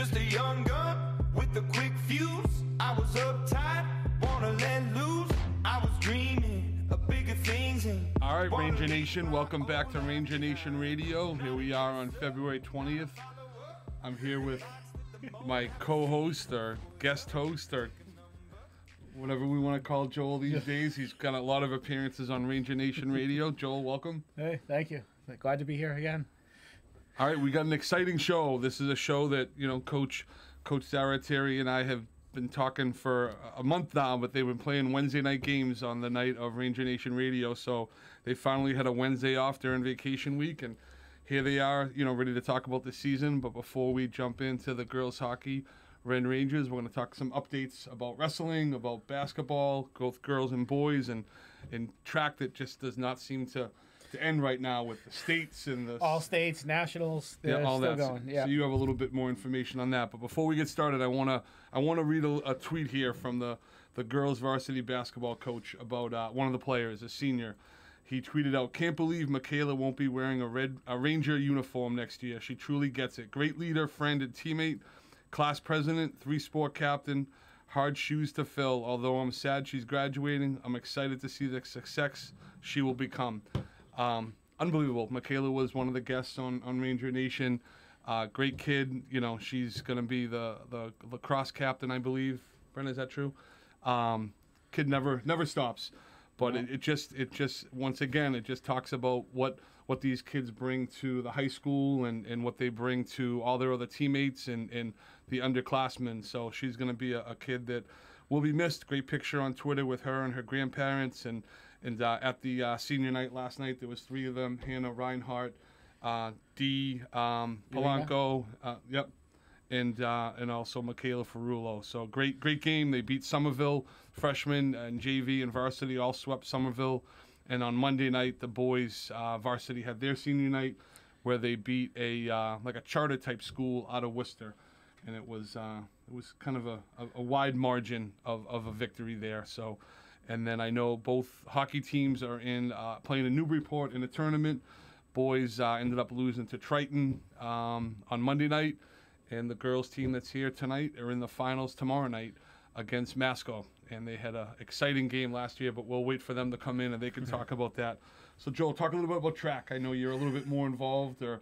just a young gun with a quick fuse. I was uptight, wanna let loose. I was dreaming of bigger things. All right, Ranger Nation, welcome back to Ranger Nation Radio. Here we are on February 20th. I'm here with my co-host or guest host or whatever we want to call Joel these days. He's got a lot of appearances on Ranger Nation Radio. Joel, welcome. Hey, thank you. Glad to be here again. All right, we got an exciting show. This is a show that, Coach Zarateri and I have been talking for a month now, but they've been playing Wednesday night games on the night of Ranger Nation Radio, so they finally had a Wednesday off during vacation week, and here they are, ready to talk about the season. But before we jump into the girls hockey, Ren Rangers, we're going to talk some updates about wrestling, about basketball, both girls and boys, and track that just does not seem to end right now with the states and the all states, nationals, they're all still that. going. Yeah. So you have a little bit more information on that. But before we get started, I wanna read a tweet here from the girls varsity basketball coach about one of the players, a senior. He tweeted out, "Can't believe Michaela won't be wearing a Ranger uniform next year. She truly gets it. Great leader, friend, and teammate, class president, 3-sport captain. Hard shoes to fill. Although I'm sad she's graduating, I'm excited to see the success she will become." Unbelievable. Michaela was one of the guests on Ranger Nation. Great kid. She's going to be the lacrosse captain, I believe. Brenda, is that true? Kid never stops. But it just once again, it just talks about what these kids bring to the high school and what they bring to all their other teammates and the underclassmen. So she's going to be a kid that will be missed. Great picture on Twitter with her and her grandparents. And at the senior night last night, there was 3 of them: Hannah Reinhardt, Dee Polanco, and also Michaela Ferrulo. So great game. They beat Somerville. Freshmen and JV and varsity all swept Somerville. And on Monday night, the boys varsity had their senior night, where they beat a charter type school out of Worcester, and it was kind of a wide margin of a victory there. So. And then I know both hockey teams are playing in Newburyport in a tournament. Boys ended up losing to Triton on Monday night. And the girls team that's here tonight are in the finals tomorrow night against Masco. And they had an exciting game last year, but we'll wait for them to come in and they can talk about that. So, Joel, talk a little bit about track. I know you're a little bit more involved, or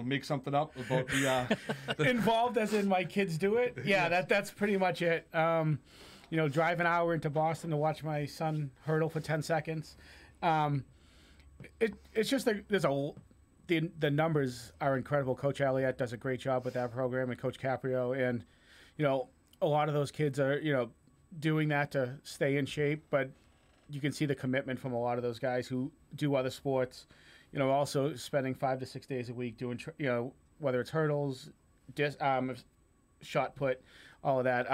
make something up about the Involved as in my kids do it? Yeah, that's pretty much it. Drive an hour into Boston to watch my son hurdle for 10 seconds. It's just the numbers are incredible. Coach Elliott does a great job with that program, and Coach Caprio, and a lot of those kids are doing that to stay in shape. But you can see the commitment from a lot of those guys who do other sports. Also spending 5 to 6 days a week doing whether it's hurdles, shot put, all of that.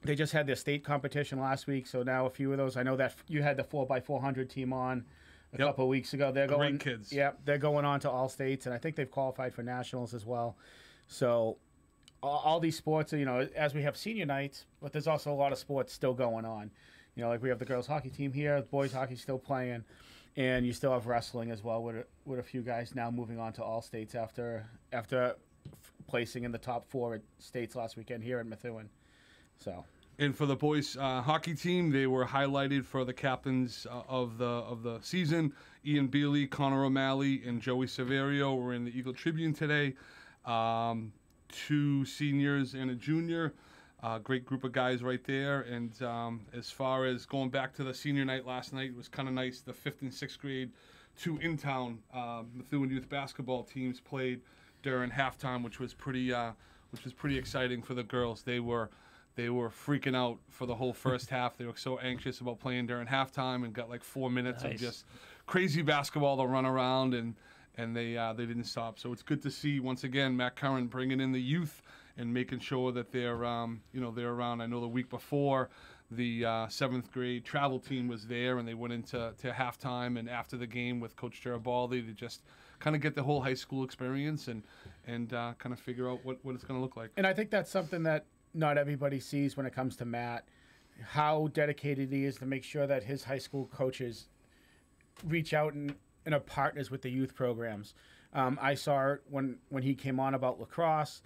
They just had their state competition last week, so now a few of those. I know that you had the 4x400 team on a couple of weeks ago. They're going, great kids. Yeah, they're going on to all states, and I think they've qualified for nationals as well. So all these sports, as we have senior nights, but there's also a lot of sports still going on. Like we have the girls hockey team here, the boys hockey still playing, and you still have wrestling as well with a few guys now moving on to all states after placing in the top 4 at states last weekend here at Methuen. So. And for the boys hockey team, they were highlighted for the captains of the season. Ian Bealey, Connor O'Malley, and Joey Severio were in the Eagle Tribune today. 2 seniors and a junior. Great group of guys right there. And as far as going back to the senior night last night, it was kind of nice. The 5th and 6th grade 2 in-town Methuen youth basketball teams played during halftime, which was pretty exciting for the girls. They were freaking out for the whole first half. They were so anxious about playing during halftime and got like 4 minutes of just crazy basketball to run around, and they didn't stop. So it's good to see once again Matt Curran bringing in the youth and making sure that they're around. I know the week before the 7th grade travel team was there, and they went into halftime and after the game with Coach Garibaldi to just kind of get the whole high school experience and kind of figure out what it's going to look like. And I think that's something that not everybody sees when it comes to Matt, how dedicated he is to make sure that his high school coaches reach out and are partners with the youth programs. I saw it when he came on about lacrosse.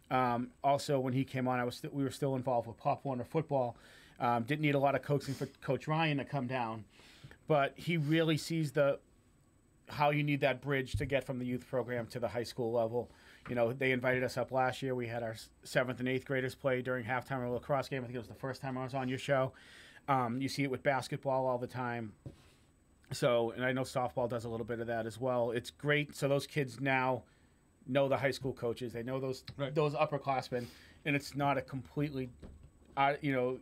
Also, when he came on, we were still involved with Pop Warner football. Didn't need a lot of coaching for Coach Ryan to come down, but he really sees how you need that bridge to get from the youth program to the high school level. You know, they invited us up last year. We had our 7th and 8th graders play during halftime of a lacrosse game. I think it was the first time I was on your show. You see it with basketball all the time. So, and I know softball does a little bit of that as well. It's great. So those kids now know the high school coaches. They know those upperclassmen, and it's not a completely,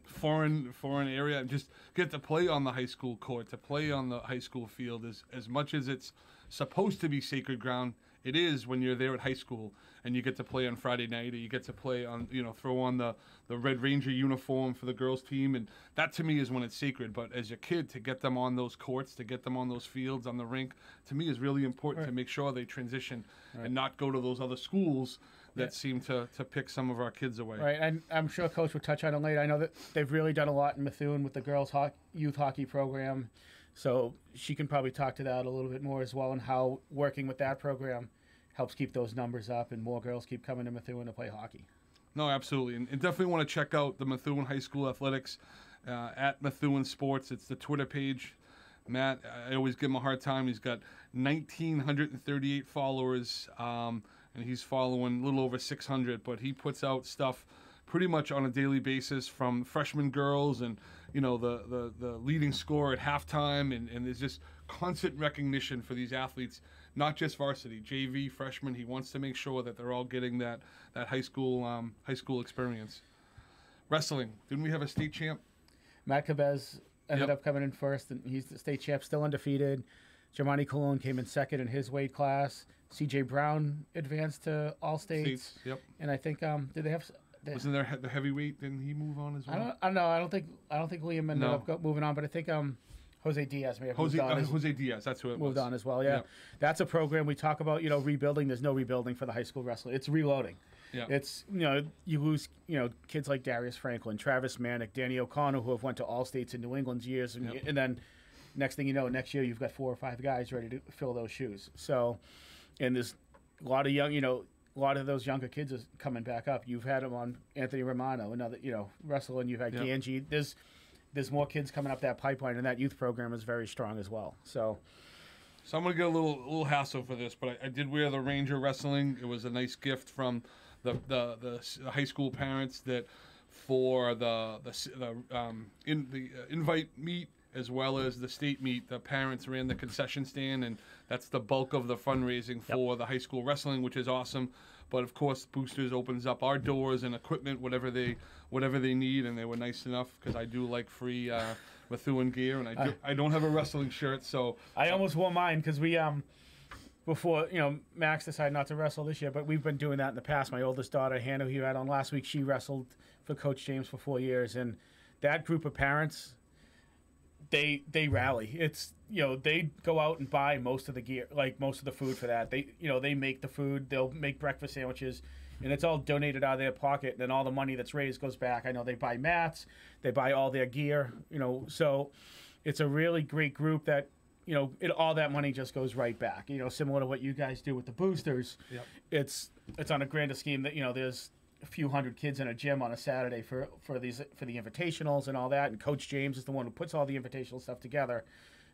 foreign area. Just get to play on the high school court, to play on the high school field. As much as it's supposed to be sacred ground, it is when you're there at high school and you get to play on Friday night, or you get to play on, throw on the Red Ranger uniform for the girls team. And that to me is when it's sacred. But as a kid, to get them on those courts, to get them on those fields, on the rink, to me is really important to make sure they transition and not go to those other schools that seem to pick some of our kids away. Right, and I'm sure Coach will touch on it later. I know that they've really done a lot in Methuen with the girls' youth hockey program. So she can probably talk to that a little bit more as well, and how working with that program helps keep those numbers up and more girls keep coming to Methuen to play hockey. No, absolutely. And definitely want to check out the Methuen High School Athletics at Methuen Sports. It's the Twitter page. Matt, I always give him a hard time. He's got 1,938 followers, and he's following a little over 600, but he puts out stuff pretty much on a daily basis from freshman girls and, the leading scorer at halftime, and there's just constant recognition for these athletes, not just varsity, JV, freshman. He wants to make sure that they're all getting that high school experience. Wrestling, didn't we have a state champ? Matt Cabez ended up coming in first, and he's the state champ, still undefeated. Germani Cologne came in second in his weight class. CJ Brown advanced to all states. Yep. And I think did they have? Wasn't there the heavyweight? Didn't he move on as well? I don't know. I don't think Liam ended up moving on, but I think Jose Diaz may have moved on. Jose Diaz, that's who it moved was. on as well. Yeah, that's a program we talk about. Rebuilding. There's no rebuilding for the high school wrestling. It's reloading. Yeah. It's you lose kids like Darius Franklin, Travis Manick, Danny O'Connor, who have went to all states in New England's years, and then next thing you know, next year you've got 4 or 5 guys ready to fill those shoes. So, and there's a lot of a lot of those younger kids are coming back up. You've had them on Anthony Romano, another wrestling. You've had Ganji. There's more kids coming up that pipeline, and that youth program is very strong as well. So I'm gonna get a little hassle for this, but I did wear the Ranger wrestling. It was a nice gift from the high school parents that for the invite meet as well as the state meet. The parents ran the concession stand, and that's the bulk of the fundraising for the high school wrestling, which is awesome. But of course, Boosters opens up our doors and equipment, whatever they need, and they were nice enough because I do like free Methuen gear, and I don't have a wrestling shirt, so I almost wore mine because we before Max decided not to wrestle this year, but we've been doing that in the past. My oldest daughter Hannah, who you had on last week, she wrestled for Coach James for 4 years, and that group of parents, they rally. It's they go out and buy most of the gear, like most of the food for that. They make the food. They'll make breakfast sandwiches, and it's all donated out of their pocket. And then all the money that's raised goes back. I know they buy mats, they buy all their gear. So it's a really great group that all that money just goes right back. Similar to what you guys do with the Boosters. Yep. It's on a grander scheme that there's a few hundred kids in a gym on a Saturday for the invitationals and all that, and Coach James is the one who puts all the invitational stuff together.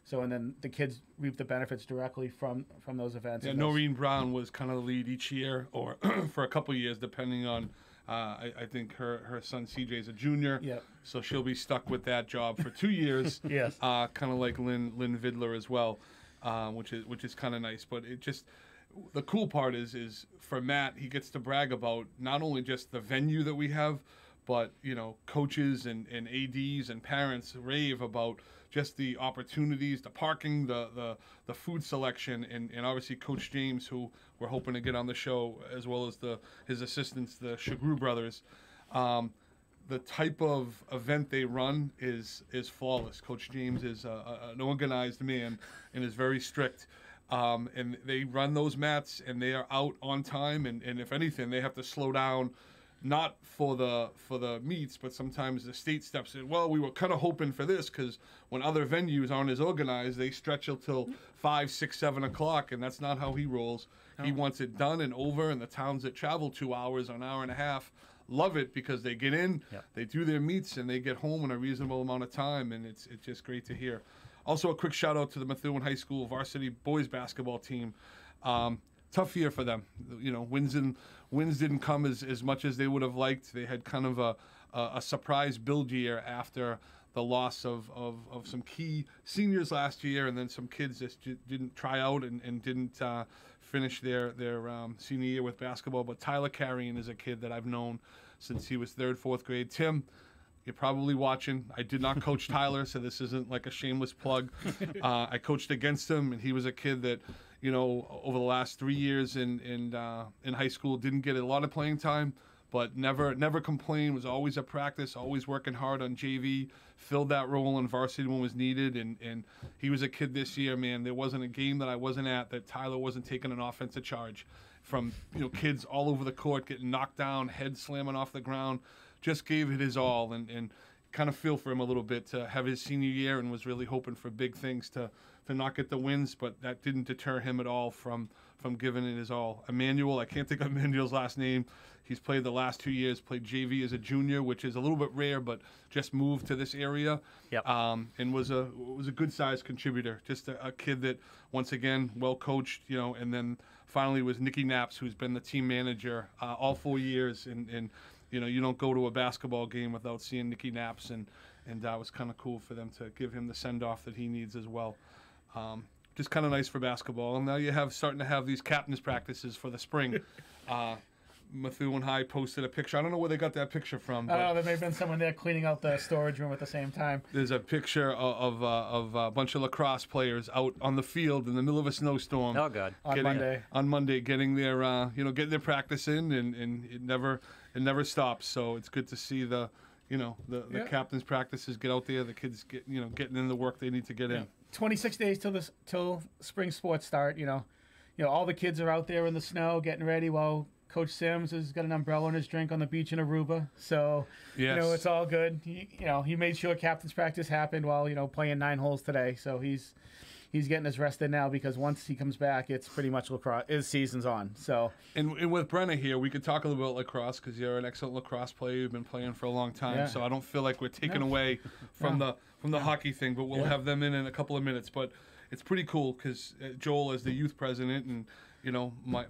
So, and then the kids reap the benefits directly from those events. Yeah, Noreen Brown was kind of the lead each year, or for a couple of years, depending on. I think her son CJ is a junior, so she'll be stuck with that job for 2 years. Yes, kind of like Lynn Vidler as well, which is kind of nice. But it just. The cool part is for Matt, he gets to brag about not only just the venue that we have, but coaches and ADs and parents rave about just the opportunities, the parking, the food selection, and obviously Coach James, who we're hoping to get on the show, as well as his assistants, the Shagru brothers. The type of event they run is flawless. Coach James is an organized man and is very strict. And they run those mats, and they are out on time. And if anything, they have to slow down not for the meets, but sometimes the state steps in. Well, we were kind of hoping for this because when other venues aren't as organized, they stretch until 5, 6, 7 o'clock, and that's not how he rolls. He wants it done and over, and the towns that travel 2 hours or an hour and a half love it because they get in, they do their meets, and they get home in a reasonable amount of time, and it's just great to hear. Also, a quick shout out to the Methuen High School varsity boys basketball team. Tough year for them. You know, wins didn't come as much as they would have liked. They had kind of a surprise build year after the loss of some key seniors last year, and then some kids that didn't try out and didn't finish their senior year with basketball. But Tyler Carrion is a kid that I've known since he was 3rd, 4th grade. Tim, you're probably watching. I did not coach Tyler, so this isn't like a shameless plug. I coached against him, and he was a kid that, you know, over the last 3 years in high school didn't get a lot of playing time, but never complained, was always at practice, always working hard on JV, filled that role in varsity when was needed, and he was a kid this year, man. There wasn't a game that I wasn't at that Tyler wasn't taking an offensive charge from, you know, kids all over the court getting knocked down, head slamming off the ground, just gave it his all, and kind of feel for him a little bit to have his senior year, and was really hoping for big things to not get the wins, but that didn't deter him at all from giving it his all. Emmanuel, I can't think of Emmanuel's last name. He's played the last 2 years, played JV as a junior, which is a little bit rare, but just moved to this area. Yep. And was a good-sized contributor. Just a kid that, once again, well-coached, you know, and then finally was Nikki Knaps, who's been the team manager all 4 years, and you know, you don't go to a basketball game without seeing Nikki Knaps, and that was kind of cool for them to give him the send-off that he needs as well. Just kind of nice for basketball. And now you starting to have these captain's practices for the spring. Methuen High posted a picture. I don't know where they got that picture from. There may have been someone there cleaning out the storage room at the same time. There's a picture of a bunch of lacrosse players out on the field in the middle of a snowstorm. Oh, God. On Monday, getting their getting their practice in, and it never stops. So it's good to see the captain's practices get out there. The kids getting in the work they need to get in. 26 days till spring sports start. You know, all the kids are out there in the snow getting ready while Coach Sims has got an umbrella in his drink on the beach in Aruba. So, yes. It's all good. He made sure captain's practice happened while, playing 9 holes today. So he's getting his rest in now, because once he comes back, it's pretty much lacrosse. His season's on. So, and with Brenna here, we could talk a little bit about lacrosse, because you're an excellent lacrosse player. You've been playing for a long time. Yeah. So I don't feel like we're taking away from the hockey thing, but we'll have them in a couple of minutes. But it's pretty cool, because Joel, as the youth president, and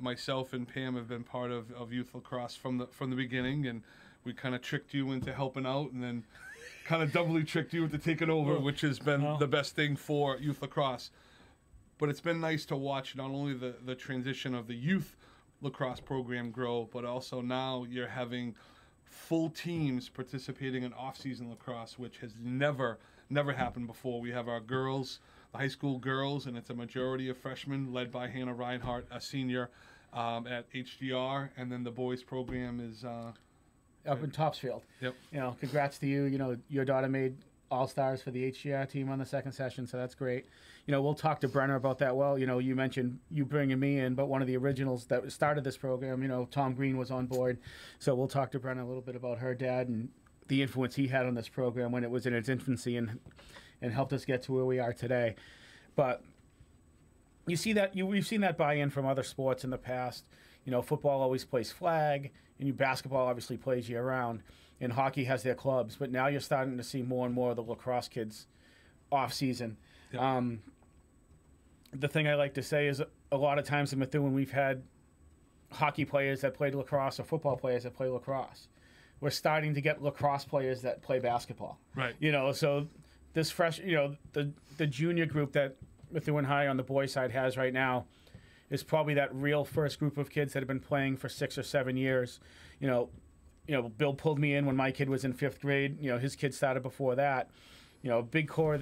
myself and Pam have been part of youth lacrosse from the beginning, and we kind of tricked you into helping out, and then kind of doubly tricked you into taking over, which has been the best thing for youth lacrosse. But it's been nice to watch not only the transition of the youth lacrosse program grow, but also now you're having full teams participating in off-season lacrosse, which has never happened before. We have our girls, the high school girls, and it's a majority of freshmen, led by Hannah Reinhardt, a senior at HDR, and then the boys program is up in Topsfield. Yep. Congrats to you. Your daughter made All-Stars for the HDR team on the second session, so that's great. We'll talk to Brenner about that. Well, you mentioned you bringing me in, but one of the originals that started this program, Tom Green was on board. So we'll talk to Brenner a little bit about her dad and the influence he had on this program when it was in its infancy, and helped us get to where we are today. But you see that we've seen that buy-in from other sports in the past. Football always plays flag, and basketball obviously plays year-round, and hockey has their clubs. But now you're starting to see more and more of the lacrosse kids off-season. Yep. The thing I like to say is a lot of times in Methuen we've had hockey players that played lacrosse or football players that play lacrosse. We're starting to get lacrosse players that play basketball. Right. So this the junior group that Methuen High on the boys' side has right now is probably that real first group of kids that have been playing for 6 or 7 years. Bill pulled me in when my kid was in 5th grade. His kid started before that. A big core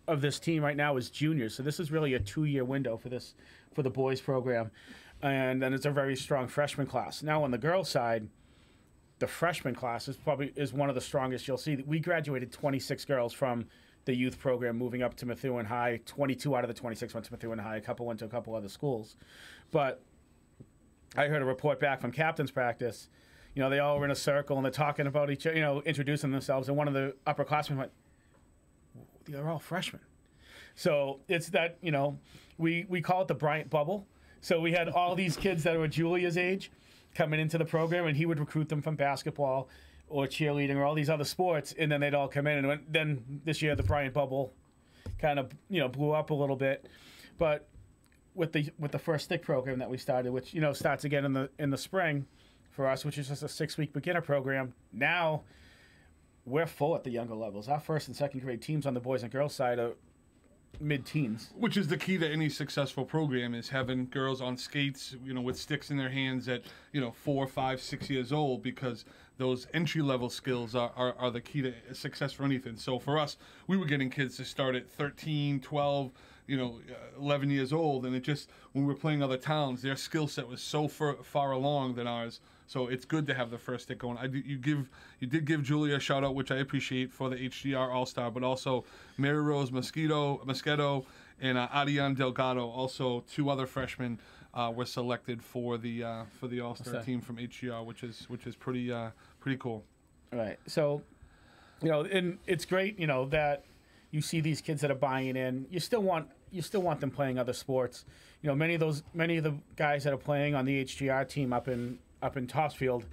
of this team right now is juniors. So this is really a 2-year window for the boys program. And then it's a very strong freshman class. Now on the girls' side, the freshman class is one of the strongest you'll see. We graduated 26 girls from the youth program moving up to Methuen High. 22 out of the 26 went to Methuen High. A couple went to a couple other schools. But I heard a report back from captain's practice. you know, they all were in a circle and they're talking about each other, you know, introducing themselves. And one of the upperclassmen went, they're all freshmen. So it's that, you know, we call it the Bryant bubble. So we had all these kids that were Julia's age coming into the program, and he would recruit them from basketball or cheerleading or all these other sports, and then they'd all come in. And then this year the Bryant bubble kind of, you know, blew up a little bit. But with the First Stick program that we started, which, you know, starts again in the spring for us, which is just a 6-week beginner program, now we're full at the younger levels. Our first and second grade teams on the boys and girls side are mid-teens. Which is the key to any successful program, is having girls on skates, you know, with sticks in their hands at, you know, 4, 5, 6 years old, because those entry-level skills are the key to success for anything. So for us, we were getting kids to start at 13, 12, you know, 11 years old, and it just, when we were playing other towns, their skill set was so far along than ours. So it's good to have the First Stick going. You did give Julia a shout out, which I appreciate, for the HDR All-Star, but also Mary Rose Mosquito and Adian Delgado, also 2 other freshmen, were selected for the All-Star team from HDR, which is pretty cool. Right. So, you know, and it's great, you know, that you see these kids that are buying in. You still want them playing other sports. You know, many of the guys that are playing on the HGR team up in Topsfield,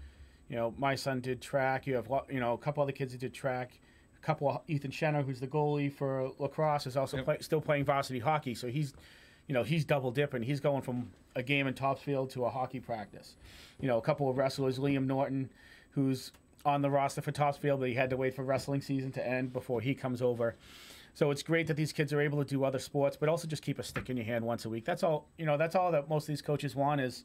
you know, my son did track. You have, you know, a couple other kids that did track. A couple, Ethan Schenner, who's the goalie for lacrosse, is also still playing varsity hockey. So he's double dipping. He's going from a game in Topsfield to a hockey practice. You know, a couple of wrestlers, Liam Norton, who's on the roster for Topsfield, but he had to wait for wrestling season to end before he comes over. So it's great that these kids are able to do other sports, but also just keep a stick in your hand once a week. That's all, you know, that's all that most of these coaches want is,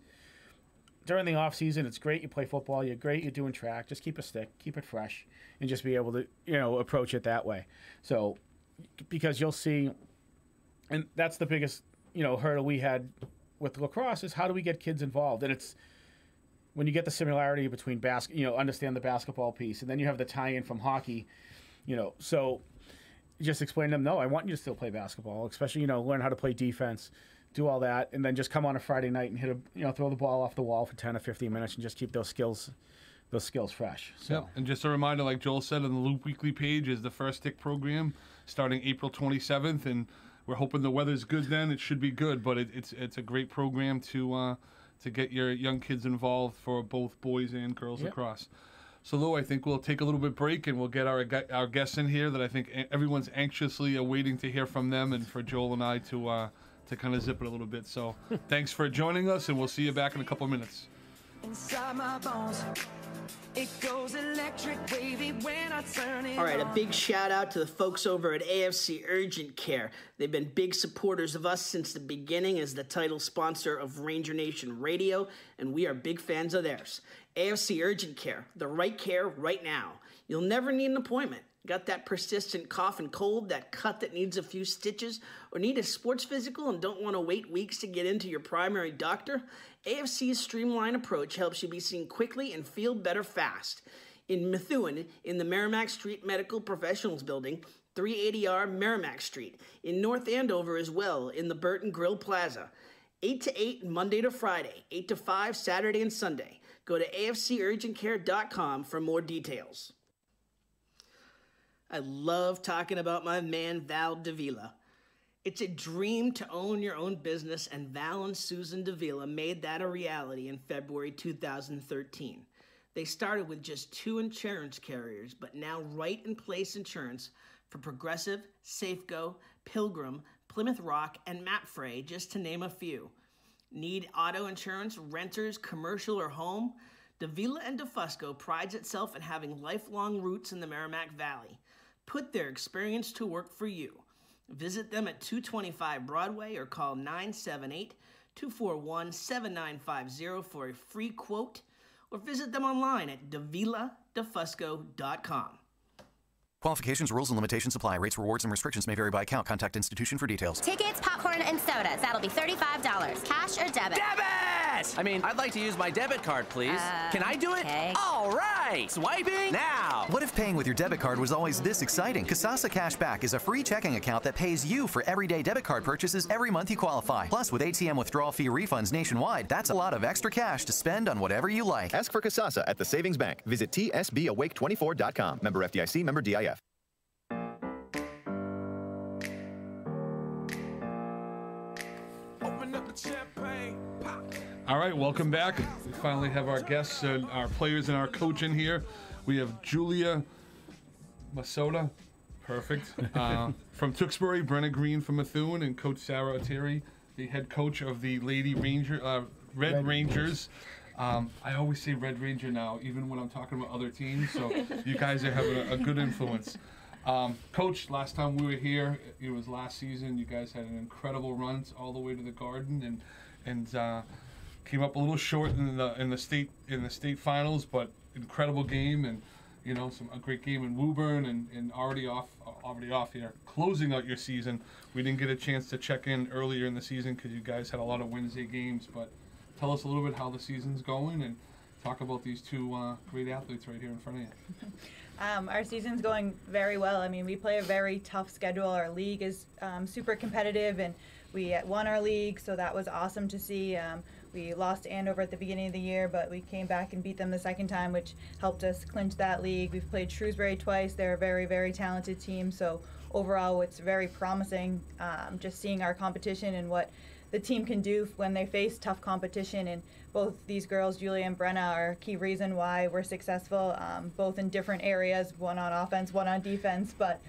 during the off season, it's great you play football, you're doing track, just keep a stick, keep it fresh, and just be able to, you know, approach it that way. So, because you'll see, and that's the biggest, you know, hurdle we had with lacrosse is how do we get kids involved? And it's when you get the similarity between understand the basketball piece, and then you have the tie-in from hockey, you know, so just explain to them, no, I want you to still play basketball, especially, you know, learn how to play defense, do all that, and then just come on a Friday night and throw the ball off the wall for 10 or 15 minutes and just keep those skills fresh. So. Yep. And just a reminder, like Joel said, on the Loop Weekly page is the First Stick program starting April 27th, and we're hoping the weather's good then. It should be good, but it's a great program to get your young kids involved for both boys and girls lacrosse. So, Lou, I think we'll take a little bit break, and we'll get our guests in here that I think everyone's anxiously awaiting to hear from them, and for Joel and I to kind of zip it a little bit. So thanks for joining us, and we'll see you back in a couple of minutes. Inside my bones, it goes electric wavy when I turn it All right, on. a big shout out to the folks over at AFC Urgent Care. They've been big supporters of us since the beginning as the title sponsor of Ranger Nation Radio, and we are big fans of theirs. AFC Urgent Care, the right care right now. You'll never need an appointment. Got that persistent cough and cold, that cut that needs a few stitches, or need a sports physical and don't want to wait weeks to get into your primary doctor? AFC's streamlined approach helps you be seen quickly and feel better fast. In Methuen, in the Merrimack Street Medical Professionals Building, 380R Merrimack Street. In North Andover as well, in the Burton Grill Plaza. 8 to 8 Monday to Friday, 8 to 5 Saturday and Sunday. Go to afcurgentcare.com for more details. I love talking about my man, Val Davila. It's a dream to own your own business, and Val and Susan Davila made that a reality in February 2013. They started with just 2 insurance carriers, but now Right in Place Insurance for Progressive, Safeco, Pilgrim, Plymouth Rock, and Mapfre, just to name a few. Need auto insurance, renters, commercial, or home? Davila and DeFusco prides itself in having lifelong roots in the Merrimack Valley. Put their experience to work for you. Visit them at 225 Broadway or call 978-241-7950 for a free quote, or visit them online at daviladefusco.com. Qualifications, rules, and limitations apply. Rates, rewards, and restrictions may vary by account. Contact institution for details. Tickets, popcorn, and sodas. That'll be $35. Cash or debit? Debit! I mean, I'd like to use my debit card, please. Can I do it? Okay. All right. Swiping now. What if paying with your debit card was always this exciting? Kasasa Cashback is a free checking account that pays you for everyday debit card purchases every month you qualify. Plus, with ATM withdrawal fee refunds nationwide, that's a lot of extra cash to spend on whatever you like. Ask for Kasasa at the Savings Bank. Visit tsbawake24.com. Member FDIC, member DIF. All right, welcome back. We finally have our guests and our players and our coach in here. We have Julia Masota, perfect, from Tewksbury, Brenna Green from Methuen, and Coach Sarah Oteri, the head coach of the Red Rangers. I always say Red Ranger now, even when I'm talking about other teams, so you guys are having a good influence. Coach, last time we were here, it was last season. You guys had an incredible run all the way to the Garden, and came up a little short in the state finals, but incredible game, and a great game in Woburn, and already off here, closing out your season. We didn't get a chance to check in earlier in the season because you guys had a lot of Wednesday games, but tell us a little bit how the season's going and talk about these two great athletes right here in front of you. Our season's going very well. I mean, we play a very tough schedule. Our league is super competitive, and we won our league, so that was awesome to see. We lost to Andover at the beginning of the year, but we came back and beat them the second time, which helped us clinch that league. We've played Shrewsbury twice. They're a very, very talented team, so overall it's very promising, just seeing our competition and what the team can do when they face tough competition. And both these girls, Julia and Brenna, are a key reason why we're successful, both in different areas, one on offense, one on defense, but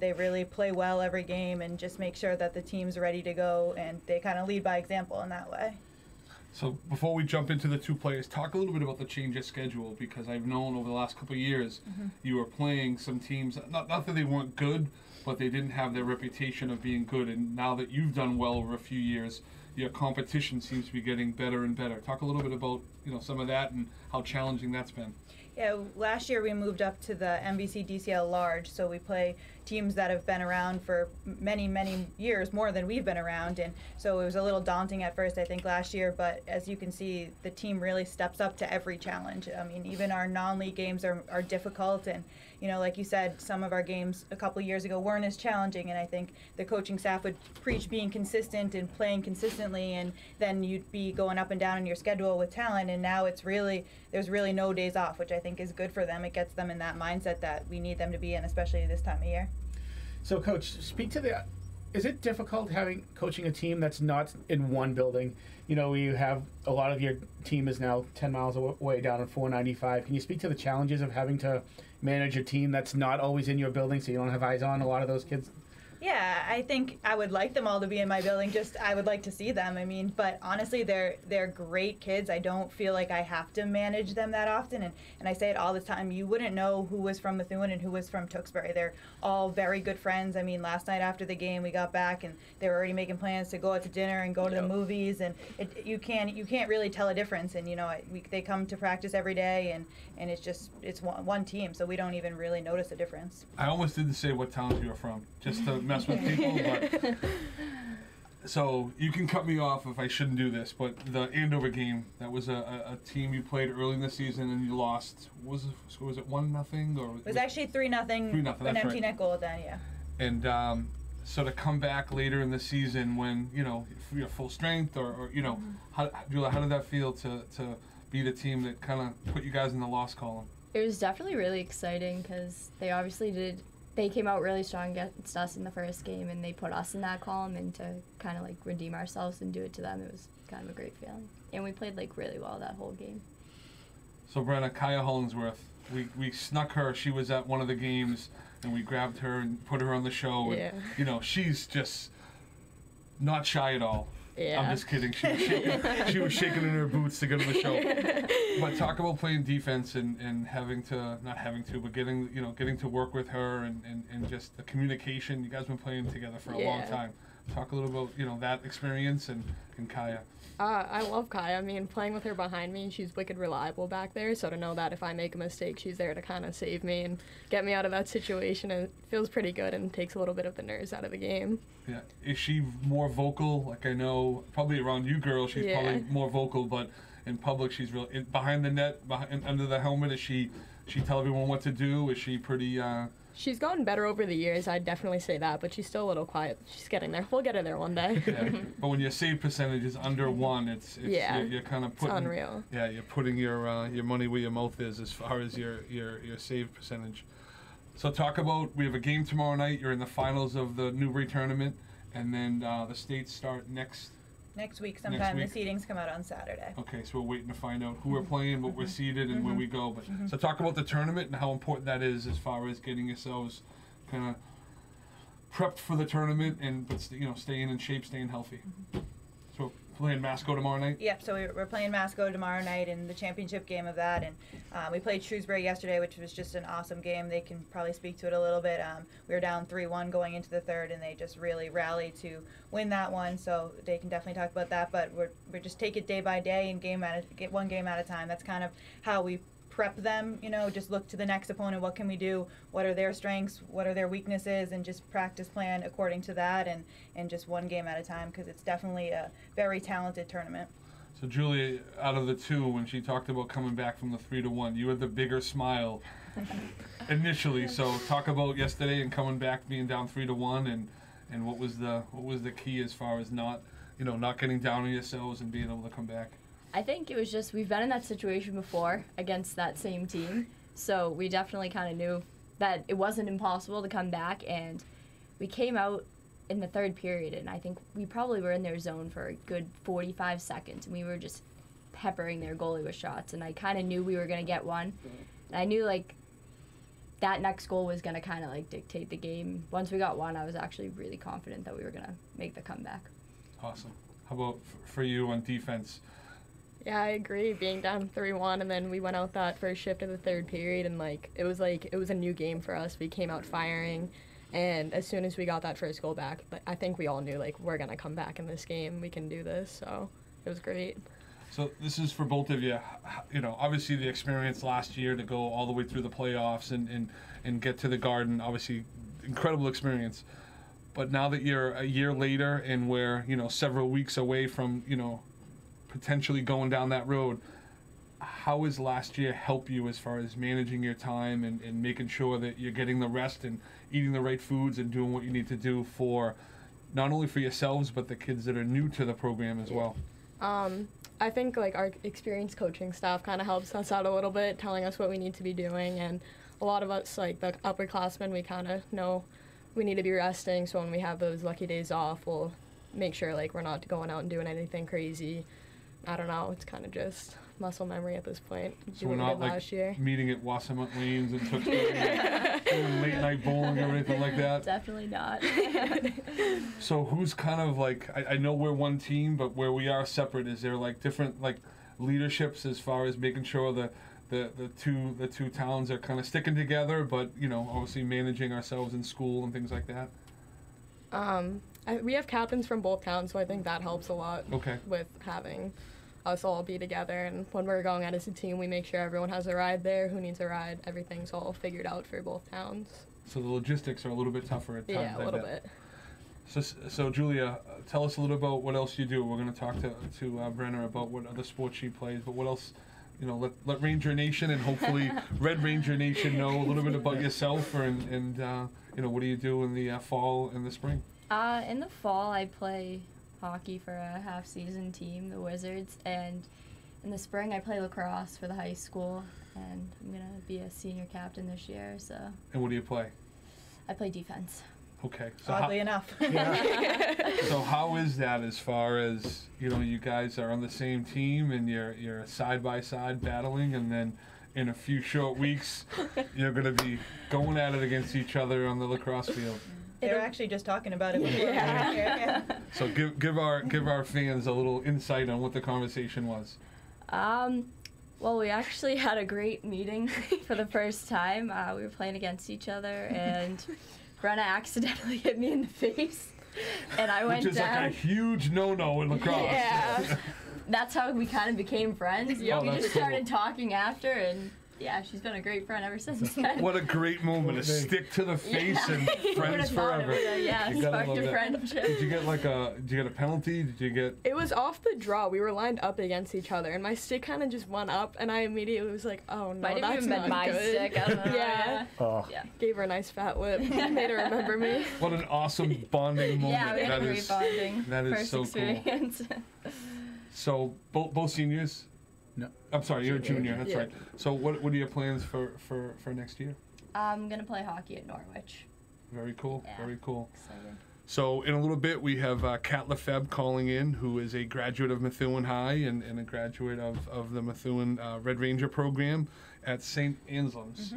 they really play well every game and just make sure that the team's ready to go, and they kind of lead by example in that way. So before we jump into the two players, talk a little bit about the change of schedule, because I've known over the last couple of years you were playing some teams, not that they weren't good, but they didn't have their reputation of being good. And now that you've done well over a few years, your competition seems to be getting better and better. Talk a little bit about some of that and how challenging that's been. Yeah, last year we moved up to the NBC DCL Large, so we play teams that have been around for many, many years, more than we've been around, and so it was a little daunting at first, I think, last year, but as you can see, the team really steps up to every challenge. I mean, even our non-league games are difficult, and like you said, some of our games a couple of years ago weren't as challenging, and I think the coaching staff would preach being consistent and playing consistently, and then you'd be going up and down in your schedule with talent, and now there's really no days off, which I think is good for them. It gets them in that mindset that we need them to be in, especially this time of year. So, Coach, speak to is it difficult coaching a team that's not in one building? You have a lot of your team is now 10 miles away down on 495. Can you speak to the challenges of having to manage a team that's not always in your building, so you don't have eyes on a lot of those kids? Yeah, I think I would like them all to be in my building. Just I would like to see them. I mean, but honestly, they're great kids. I don't feel like I have to manage them that often. And I say it all the time. You wouldn't know who was from Methuen and who was from Tewksbury. They're all very good friends. I mean, last night after the game, we got back and they were already making plans to go out to dinner and go to the movies. And you can't really tell a difference. And they come to practice every day, and it's one team, so we don't even really notice a difference. I almost didn't say what towns you were from, just to mess with people, but so you can cut me off if I shouldn't do this, but the Andover game, that was a team you played early in the season and you lost. Was it 1-0 or? It was actually 3-0. 3-0. An empty net goal then, yeah. And so to come back later in the season when you're full strength, or Julia, how did that feel to be the team that kind of put you guys in the loss column? It was definitely really exciting because they obviously did. They came out really strong against us in the first game, and they put us in that column, and to kind of redeem ourselves and do it to them, it was kind of a great feeling. And we played really well that whole game. So Brenna, Kaya Hollingsworth, we snuck her. She was at one of the games, and we grabbed her and put her on the show. Yeah. And, she's just not shy at all. Yeah. I'm just kidding. She was shaking in her boots to go to the show. But talk about playing defense and getting to work with her and just the communication. You guys have been playing together for a long time. talk a little about, you know, that experience and Kaya. I love Kaya. I mean, playing with her behind me, she's wicked reliable back there. So to know that if I make a mistake, she's there to kind of save me and get me out of that situation, and it feels pretty good and takes a little bit of the nerves out of the game. Yeah. Is she more vocal? Like, I know probably around you girls, she's probably more vocal, but in public, she's real. Behind the net, under the helmet, is she tell everyone what to do? Is she pretty... She's gotten better over the years, I'd definitely say that, but she's still a little quiet. She's getting there. We'll get her there one day. Yeah. But when your save percentage is under 1, it's you're kind of putting... It's unreal. Yeah, you're putting your money where your mouth is as far as your save percentage. So talk about, we have a game tomorrow night. You're in the finals of the Newbury tournament, and then the states start next week sometime. Next week. The seedings come out on Saturday. Okay, so we're waiting to find out who we're playing, what we're seeded, and where we go. But so talk about the tournament and how important that is as far as getting yourselves kind of prepped for the tournament, and but staying in shape, staying healthy. So playing Masco tomorrow night. Yep. So we're playing Masco tomorrow night in the championship game of that, and we played Shrewsbury yesterday, which was just an awesome game. They can probably speak to it a little bit. We were down 3-1 going into the third, and they just really rallied to win that one. So they can definitely talk about that. But we're just take it day by day and get one game at a time. That's kind of how we prep them, just look to the next opponent. What can we do? What are their strengths? What are their weaknesses? And just practice plan according to that, and just one game at a time, because it's definitely a very talented tournament. So Julia, out of the two, when she talked about coming back from the 3-1, you had the bigger smile initially. So talk about yesterday and coming back, being down 3-1, and what was the key as far as not getting down on yourselves and being able to come back. I think it was just, we've been in that situation before against that same team, so we definitely kind of knew that it wasn't impossible to come back, and we came out in the third period, and I think we probably were in their zone for a good 45 seconds, and we were just peppering their goalie with shots, and I kind of knew we were going to get one, and I knew, that next goal was going to kind of, dictate the game. Once we got one, I was actually really confident that we were going to make the comeback. Awesome. How about for you on defense? Yeah, I agree. Being down 3-1, and then we went out that first shift of the third period, and it was a new game for us. We came out firing, and as soon as we got that first goal back, I think we all knew we're gonna come back in this game. We can do this. So it was great. So this is for both of you. Obviously the experience last year to go all the way through the playoffs and get to the Garden. Obviously, incredible experience. But now that you're a year later and we're several weeks away from potentially going down that road, how has last year helped you as far as managing your time and making sure that you're getting the rest and eating the right foods and doing what you need to do for not only for yourselves but the kids that are new to the program as well? I think our experienced coaching staff kind of helps us out a little bit, telling us what we need to be doing, and a lot of us, the upperclassmen, we kind of know we need to be resting, so when we have those lucky days off, we'll make sure we're not going out and doing anything crazy. I don't know, it's kind of just muscle memory at this point. So we're not meeting at Wassamat Lanes and Tewksbury doing late night bowling or anything like that? Definitely not. So who's kind of I know we're one team, but where we are separate, is there different leaderships as far as making sure the two towns are kind of sticking together, but obviously managing ourselves in school and things like that? We have captains from both towns, so I think that helps a lot. Okay. With having us all be together, and when we're going out as a team, we make sure everyone has a ride there, who needs a ride. Everything's all figured out for both towns. So the logistics are a little bit tougher at times. Yeah, a little bit. So Julia, tell us a little about what else you do. We're going to talk to Brenner about what other sports she plays, but what else? Let Ranger Nation and hopefully Red Ranger Nation know a little bit about yourself, and what do you do in the fall and the spring? In the fall, I play hockey for a half-season team, the Wizards, and in the spring, I play lacrosse for the high school, and I'm going to be a senior captain this year, so. And what do you play? I play defense. Okay. So oddly enough. So how is that as far as, you guys are on the same team and you're side-by-side battling, and then in a few short weeks, you're going to be going at it against each other on the lacrosse field? They're actually just talking about it before. Yeah. So give our fans a little insight on what the conversation was. Well, we actually had a great meeting for the first time. We were playing against each other, and Brenna accidentally hit me in the face. And I went Which is down. like a huge no-no in lacrosse. Yeah. That's how we kind of became friends. Yep. We Oh, that's just started talking after, and yeah, she's been a great friend ever since then. What a great moment. A stick to the face and Who friends would've thought it forever. would've, yeah, You gotta sparked love a that. friendship. Did you get a penalty? Did you get... It was off the draw. We were lined up against each other, and my stick kind of just went up, and I immediately was like, "Oh no, Might have that's even not been my good." stick, I don't know, Yeah. Oh. Yeah. Gave her a nice fat whip. Made her remember me. What an awesome bonding moment. Yeah, we had That a great is- bonding. That is First so cool. experience. So both seniors? No. I'm sorry, you're a junior. That's Yeah. right. So what are your plans for next year? I'm gonna play hockey at Norwich. Very cool. Yeah. Very cool. Excited. So in a little bit, we have Kat Lefebvre calling in, who is a graduate of Methuen High and a graduate of the Methuen Red Ranger program at St. Anselm's.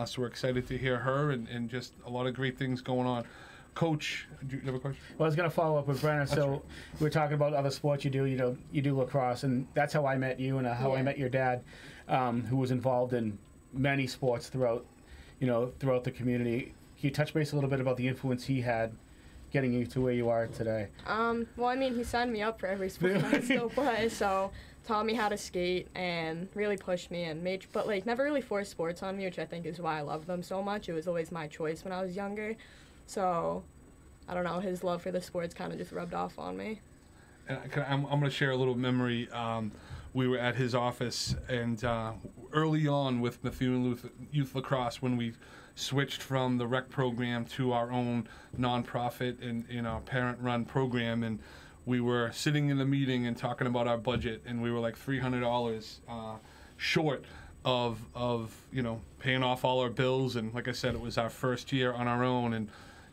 So we're excited to hear her and just a lot of great things going on. Coach, do you have a question? Well, I was going to follow up with Brenna. So right. we were talking about other sports you do. You do lacrosse, and that's how I met you and how I Yeah. met your dad, who was involved in many sports throughout the community. Can you touch base a little bit about the influence he had getting you to where you are today? Well, I mean, he signed me up for every sport I still play, so taught me how to skate and really pushed me and never really forced sports on me, which I think is why I love them so much. It was always my choice when I was younger. So, I don't know, his love for the sports kind of just rubbed off on me. And I'm going to share a little memory. We were at his office, and early on with Methuen Youth Lacrosse, when we switched from the rec program to our own nonprofit and our parent-run program, and we were sitting in the meeting and talking about our budget, and we were like $300 short of paying off all our bills. And like I said, it was our first year on our own, and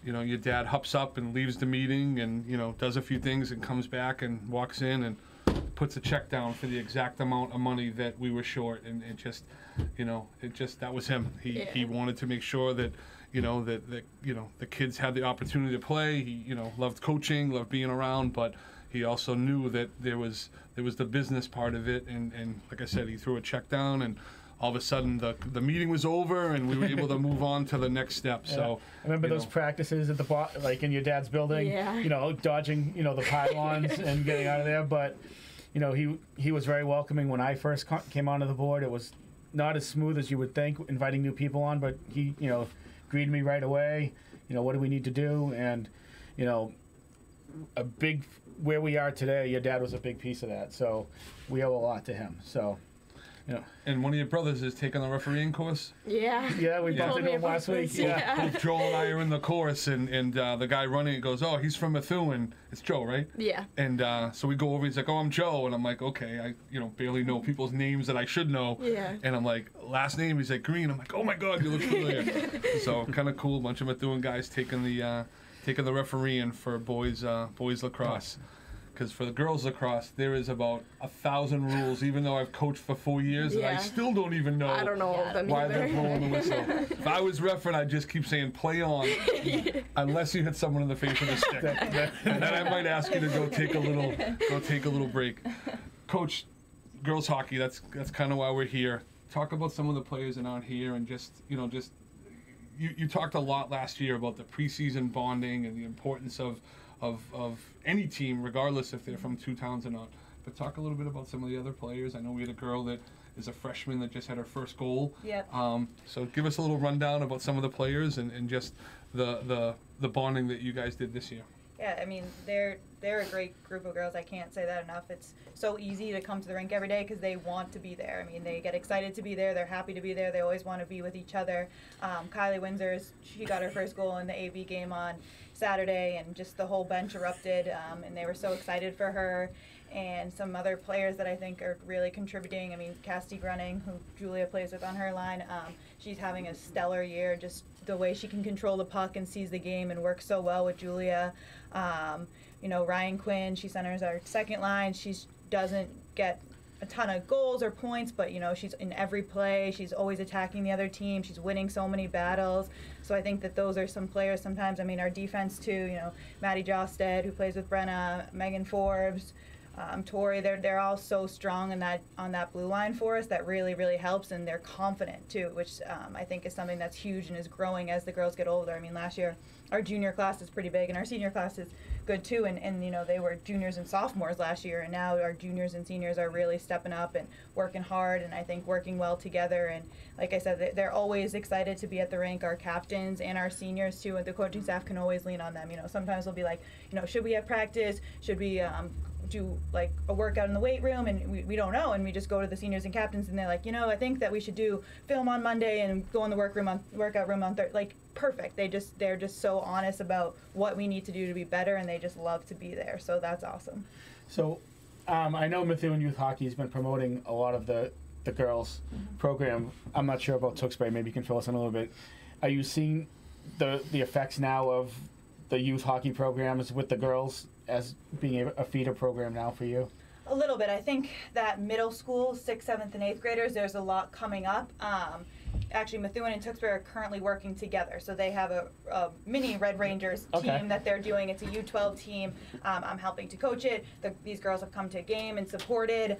your dad hops up and leaves the meeting and does a few things and comes back and walks in and puts a check down for the exact amount of money that we were short. And that was him. He wanted to make sure that the kids had the opportunity to play. He loved coaching, loved being around, but he also knew that there was the business part of it. And like I said, he threw a check down, and all of a sudden the meeting was over and we were able to move on to the next step. Yeah. So I remember those practices at like in your dad's building, dodging, the pylons and getting out of there. But, he was very welcoming when I first came onto the board. It was not as smooth as you would think, inviting new people on, but he, greeted me right away. What do we need to do? And, where we are today, your dad was a big piece of that. So we owe a lot to him. So, And one of your brothers is taking the refereeing course? Yeah. Yeah, we bumped Told into me him about last week. this, Yeah. Both Joel and I are in the course, and the guy running it goes, "Oh, he's from Methuen." It's Joe, right? Yeah. And so we go over. He's like, "Oh, I'm Joe," and I'm like, "Okay, I barely know people's names that I should know." Yeah. And I'm like, "Last name?" He's like, "Green." I'm like, "Oh my God, you look familiar." So kind of cool. A bunch of Methuen guys taking the refereeing for boys lacrosse. Because for the girls lacrosse, there is about 1,000 rules, even though I've coached for 4 years, and I Yeah. still don't even know I don't know all of them why either. they're blowing the whistle. If I was refereeing, I'd just keep saying, "Play on," unless you hit someone in the face with a stick. And then I might ask you to go take a little break. Coach, girls hockey, that's kind of why we're here. Talk about some of the players that aren't here, and you talked a lot last year about the preseason bonding and the importance of any team, regardless if they're from two towns or not. But talk a little bit about some of the other players. I know we had a girl that is a freshman that just had her first goal. Yep. So give us a little rundown about some of the players and just the bonding that you guys did this year. Yeah, I mean, they're a great group of girls. I can't say that enough. It's so easy to come to the rink every day because they want to be there. I mean, they get excited to be there. They're happy to be there. They always want to be with each other. Kylie Windsor, she got her first goal in the AB game on Saturday, and just the whole bench erupted, and they were so excited for her. And some other players that I think are really contributing. I mean, Cassidy Grunning, who Julia plays with on her line, she's having a stellar year. Just the way she can control the puck and sees the game and works so well with Julia. Ryan Quinn, she centers our second line. She doesn't get a ton of goals or points, but she's in every play. She's always attacking the other team. She's winning so many battles. So I think that those are some players sometimes. I mean, our defense too, Maddie Josted, who plays with Brenna, Megan Forbes, Tori, they're all so strong on that blue line for us that really, really helps, and they're confident too, which I think is something that's huge and is growing as the girls get older. I mean, last year our junior class is pretty big, and our senior class is good too, and you know, they were juniors and sophomores last year, and now our juniors and seniors are really stepping up and working hard, and I think working well together. And like I said, they're always excited to be at the rink. Our captains and our seniors too, and the coaching staff can always lean on them. You know, sometimes they'll be like, you know, should we have practice? Should we do like a workout in the weight room? And we don't know, and we just go to the seniors and captains, and they're like, you know, I think that we should do film on Monday and go in the workout room on Thursday. Like, perfect. They're just so honest about what we need to do to be better, and they just love to be there. So that's awesome. So I know Methuen Youth Hockey has been promoting a lot of the girls program. I'm not sure about Tewksbury. Maybe you can fill us in a little bit. Are you seeing the effects now of the youth hockey programs with the girls as being a feeder program now for you? A little bit. I think that middle school, 6th, 7th, and 8th graders, there's a lot coming up. Actually, Methuen and Tewksbury are currently working together. So they have a mini Red Rangers team that they're doing. It's a U12 team. I'm helping to coach it. These girls have come to a game and supported.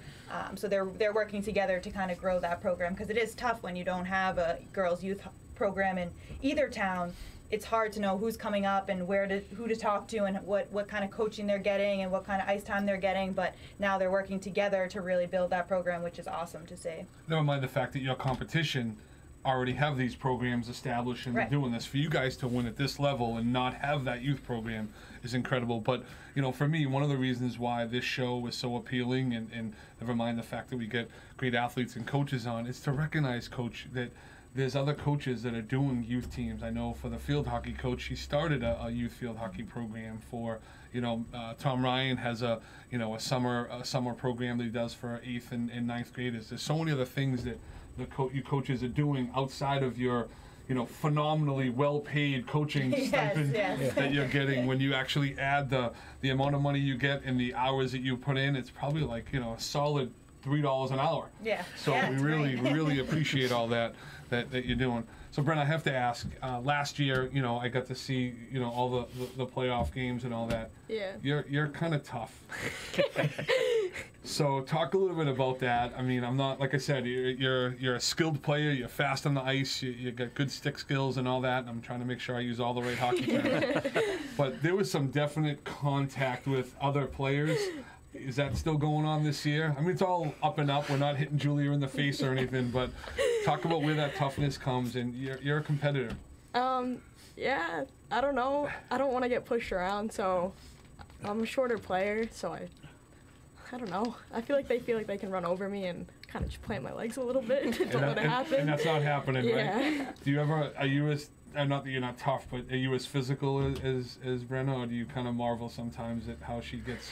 So they're working together to kind of grow that program, because it is tough when you don't have a girls' youth program in either town. It's hard to know who's coming up and who to talk to, and what kind of coaching they're getting and what kind of ice time they're getting. But now they're working together to really build that program, which is awesome to see. Never mind the fact that your competition already have these programs established and they're doing this. For you guys to win at this level and not have that youth program is incredible. But, you know, for me, one of the reasons why this show is so appealing, and never mind the fact that we get great athletes and coaches on, is to recognize, Coach, that there's other coaches that are doing youth teams. I know for the field hockey coach, he started a youth field hockey program for, you know, Tom Ryan has a summer program that he does for 8th and 9th graders. There's so many other things that you coaches are doing outside of your, you know, phenomenally well-paid coaching stipend that you're getting. When you actually add the amount of money you get and the hours that you put in, it's probably like, you know, a solid $3 an hour. Yeah. So we really appreciate all that you're doing. So Brent, I have to ask. Last year, you know, I got to see, you know, all the playoff games and all that. Yeah. You're kind of tough. So talk a little bit about that. I mean, I'm not, like I said, you're a skilled player. You're fast on the ice. You got good stick skills and all that. And I'm trying to make sure I use all the right hockey terms. But there was some definite contact with other players. Is that still going on this year? I mean, it's all up and up. We're not hitting Julia in the face or anything, but talk about where that toughness comes. And you're a competitor. Yeah, I don't know. I don't want to get pushed around, so I'm a shorter player, so I don't know. I feel like they can run over me and kind of just plant my legs a little bit. Don't let it happen. And that's not happening, right? Do you ever, are you as, not that you're not tough, but are you as physical as Brenna, or do you kind of marvel sometimes at how she gets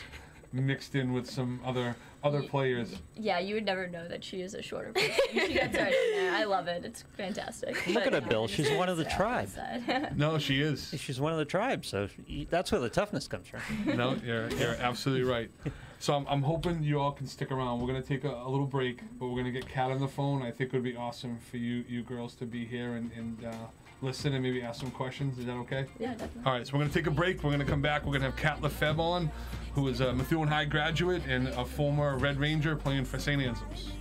mixed in with some other players? Yeah, you would never know that she is a shorter person. She gets right in there. I love it. It's fantastic. Look at her, Bill. She's one of the tribe. No, she is. She's one of the tribe, so that's where the toughness comes from. No, you're absolutely right. So I'm hoping you all can stick around. We're going to take a little break, but we're going to get Kat on the phone. I think it would be awesome for you girls to be here and listen and maybe ask some questions. Is that okay? Yeah, definitely. All right, so we're going to take a break. We're going to come back. We're going to have Kat Lefebvre on, who is a Methuen High graduate and a former Red Ranger playing for St. Anselm's.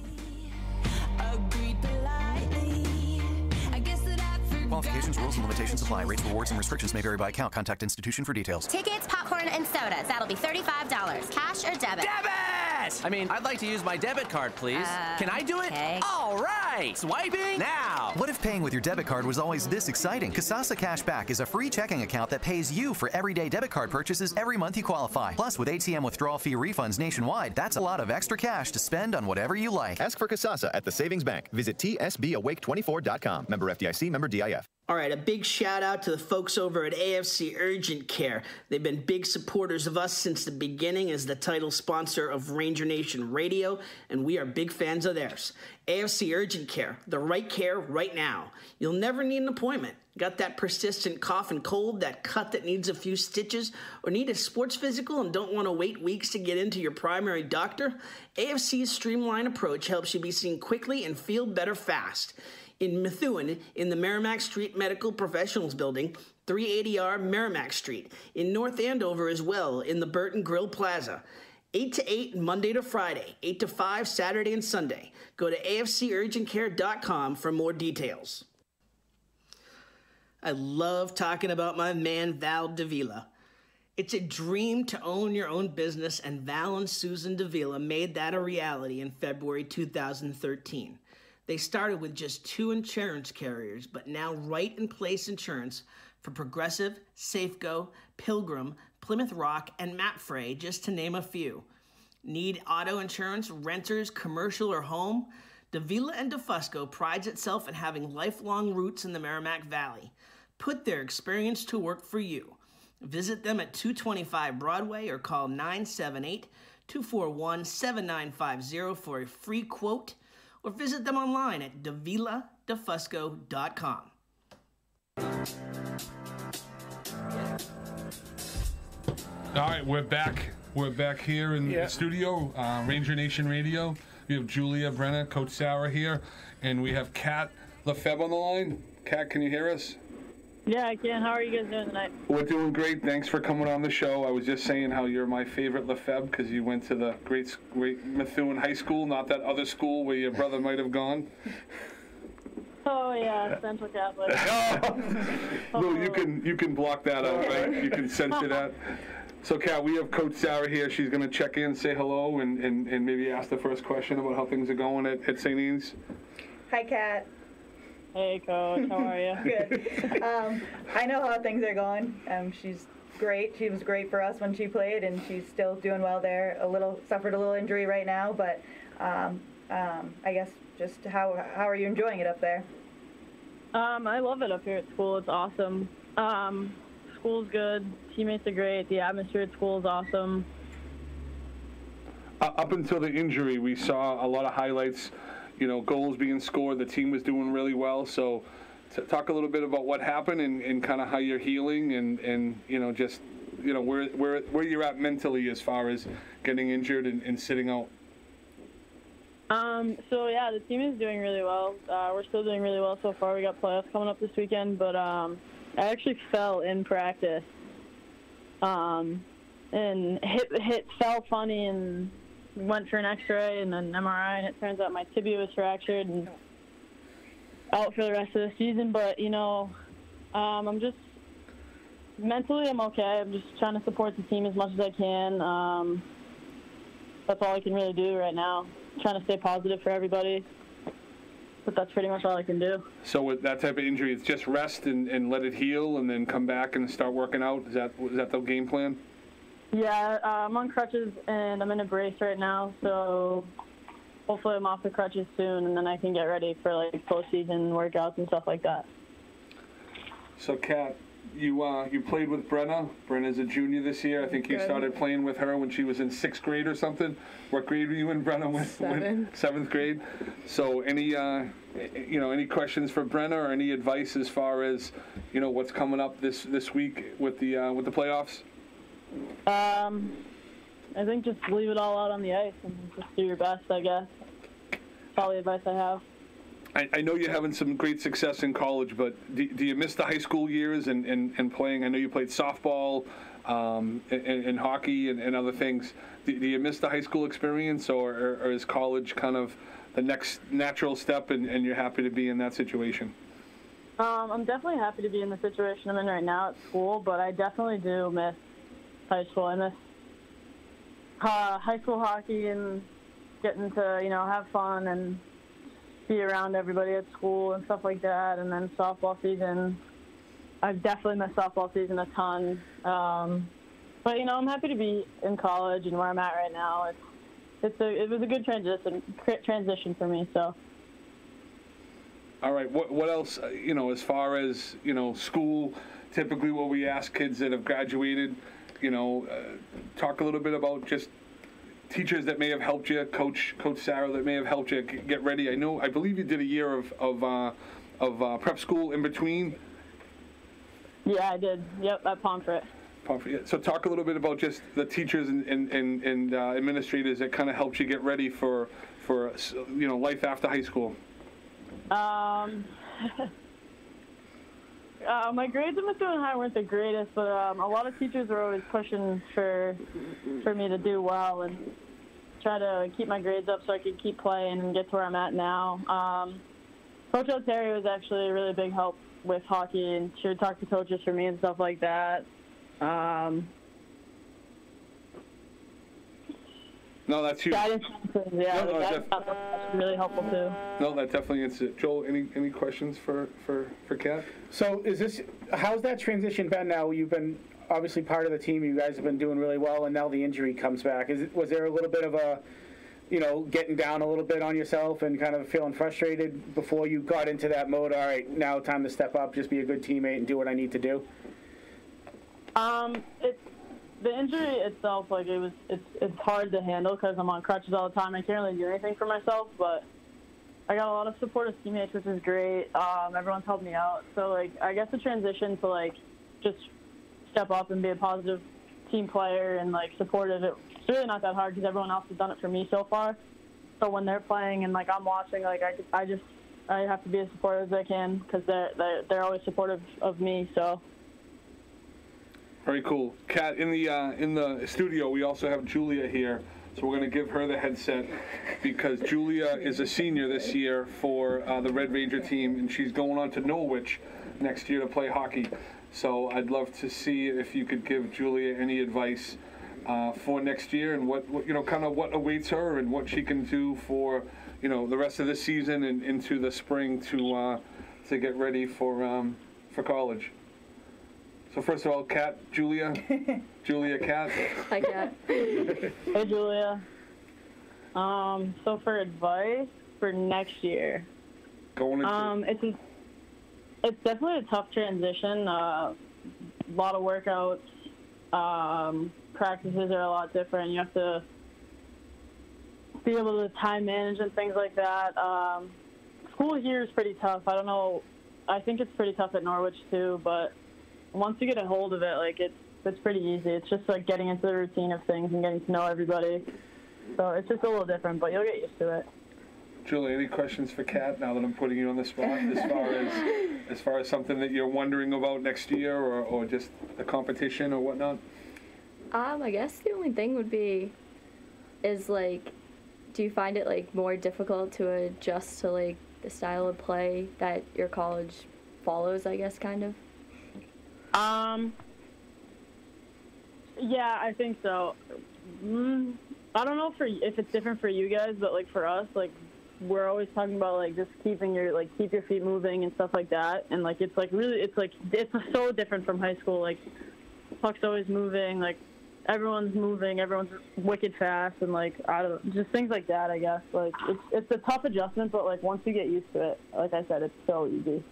Qualifications, rules, and limitations apply. Rates, rewards, and restrictions may vary by account. Contact institution for details. Tickets, popcorn, and sodas. That'll be $35. Cash or debit? Debit! I mean, I'd like to use my debit card, please. Can I do it? Okay. All right. Swiping now. What if paying with your debit card was always this exciting? Kasasa Cashback is a free checking account that pays you for everyday debit card purchases every month you qualify. Plus, with ATM withdrawal fee refunds nationwide, that's a lot of extra cash to spend on whatever you like. Ask for Kasasa at the Savings Bank. Visit tsbawake24.com. Member FDIC, member DIF. All right, a big shout out to the folks over at AFC Urgent Care. They've been big supporters of us since the beginning as the title sponsor of Ranger Nation Radio, and we are big fans of theirs. AFC Urgent Care, the right care right now. You'll never need an appointment. Got that persistent cough and cold, that cut that needs a few stitches, or need a sports physical and don't want to wait weeks to get into your primary doctor? AFC's streamlined approach helps you be seen quickly and feel better fast. In Methuen, in the Merrimack Street Medical Professionals Building, 380R Merrimack Street. In North Andover as well, in the Burton Grill Plaza. 8 to 8 Monday to Friday, 8 to 5 Saturday and Sunday. Go to afcurgentcare.com for more details. I love talking about my man Val Davila. It's a dream to own your own business, and Val and Susan Davila made that a reality in February 2013. They started with just 2 insurance carriers, but now Right in Place Insurance for Progressive, Safeco, Pilgrim, Plymouth Rock, and Mapfre, just to name a few. Need auto insurance, renters, commercial, or home? Davila and DeFusco prides itself in having lifelong roots in the Merrimack Valley. Put their experience to work for you. Visit them at 225 Broadway or call 978-241-7950 for a free quote, or visit them online at daviladefusco.com. All right, we're back. We're back here in the studio, Ranger Nation Radio. We have Julia Brenna, Coach Sarah here, and we have Kat Lefebvre on the line. Kat, can you hear us? Yeah, I can. How are you guys doing tonight? We're doing great. Thanks for coming on the show. I was just saying how you're my favorite Lefebvre because you went to the great Methuen High School, not that other school where your brother might have gone. Oh yeah, Central Catholic. No, you can block that out, right? You can censor that. So, Kat, we have Coach Sarah here. She's going to check in, say hello, and maybe ask the first question about how things are going at St. Ian's. Hi, Kat. Hey, Coach. How are you? Good. I know how things are going. She's great. She was great for us when she played, and she's still doing well there. Suffered a little injury right now, but I guess just how are you enjoying it up there? I love it up here at school. It's awesome. School's good. Teammates are great. The atmosphere at school is awesome. Up until the injury, we saw a lot of highlights, goals being scored. The team was doing really well. So talk a little bit about what happened and kind of how you're healing and just, where you're at mentally as far as getting injured and sitting out. So, yeah, the team is doing really well. We're still doing really well so far. We got playoffs coming up this weekend, but I actually fell in practice. And hit fell funny and went for an x-ray and then MRI, and it turns out my tibia was fractured and out for the rest of the season. But, I'm just mentally I'm okay. I'm just trying to support the team as much as I can. That's all I can really do right now. Trying to stay positive for everybody. But that's pretty much all I can do. So with that type of injury, it's just rest and let it heal and then come back and start working out? Is that the game plan? Yeah, I'm on crutches and I'm in a brace right now, so hopefully I'm off the crutches soon and then I can get ready for postseason workouts and stuff like that. So Kat, you played with Brenna. Brenna's a junior this year. I think you started playing with her when she was in 6th grade or something. What grade were you in, Brenna? 7th grade. So any questions for Brenna or any advice as far as what's coming up this week with the playoffs? I think just leave it all out on the ice and just do your best, I guess. That's all the advice I have. I know you're having some great success in college, but do you miss the high school years and playing? I know you played softball and hockey and other things. Do you miss the high school experience, or is college kind of the next natural step and you're happy to be in that situation? I'm definitely happy to be in the situation I'm in right now at school, but I definitely do miss high school. I miss high school hockey and getting to, have fun and be around everybody at school and stuff like that. And then softball season, I've definitely missed softball season a ton. But I'm happy to be in college and where I'm at right now. It was a good transition for me. So. All right. What else? As far as school, typically what we ask kids that have graduated, talk a little bit about just teachers that may have helped you, Coach Sarah, that may have helped you get ready. I believe you did a year of prep school in between. Yeah, I did. Yep, at Pomfret. So talk a little bit about just the teachers and administrators that kind of helped you get ready for life after high school. My grades in Methuen High weren't the greatest, but a lot of teachers were always pushing for me to do well and try to keep my grades up so I could keep playing and get to where I'm at now. Coach O'Terry was actually a really big help with hockey, and she would talk to coaches for me and stuff like that. No, that's huge. Guidance counselors, yeah, No, that's really helpful too. No, that definitely is it. Joel, any questions for Kat? So how's that transition been now? You've been obviously part of the team. You guys have been doing really well, and now the injury comes back. Was there a little bit of a, getting down a little bit on yourself and kind of feeling frustrated before you got into that mode? All right, now time to step up, just be a good teammate and do what I need to do. The injury itself, it's hard to handle because I'm on crutches all the time. I can't really do anything for myself, but I got a lot of supportive teammates, which is great. Everyone's helped me out. So, I guess the transition to, just step up and be a positive team player and, supportive, it's really not that hard because everyone else has done it for me so far. So when they're playing and, I'm watching, I have to be as supportive as I can because they're always supportive of me, so. Very cool. Kat, in the studio, we also have Julia here, so we're going to give her the headset because Julia is a senior this year for the Red Ranger team, and she's going on to Norwich next year to play hockey. So I'd love to see if you could give Julia any advice for next year and what kind of what awaits her and what she can do for the rest of the season and into the spring to get ready for college. So first of all, Kat, Julia, Kat. Hi, Kat. Hey, Julia. So for advice for next year, it's definitely a tough transition. A lot of workouts, practices are a lot different. You have to be able to time manage and things like that. School here is pretty tough. I don't know. I think it's pretty tough at Norwich too, but once you get a hold of it, it's pretty easy. It's just getting into the routine of things and getting to know everybody. So it's just a little different, but you'll get used to it. Julie, any questions for Kat now that I'm putting you on the spot as far as something that you're wondering about next year or just the competition or whatnot? I guess the only thing would be is do you find it more difficult to adjust to the style of play that your college follows, I guess, kind of? Yeah, I think so. I don't know if it's different for you guys, but for us, we're always talking about just keeping your keep your feet moving and stuff like that, and it's so different from high school. Puck's always moving, everyone's moving, everyone's wicked fast, and I don't know, just things like that. I guess it's a tough adjustment, but once you get used to it, like I said, it's so easy.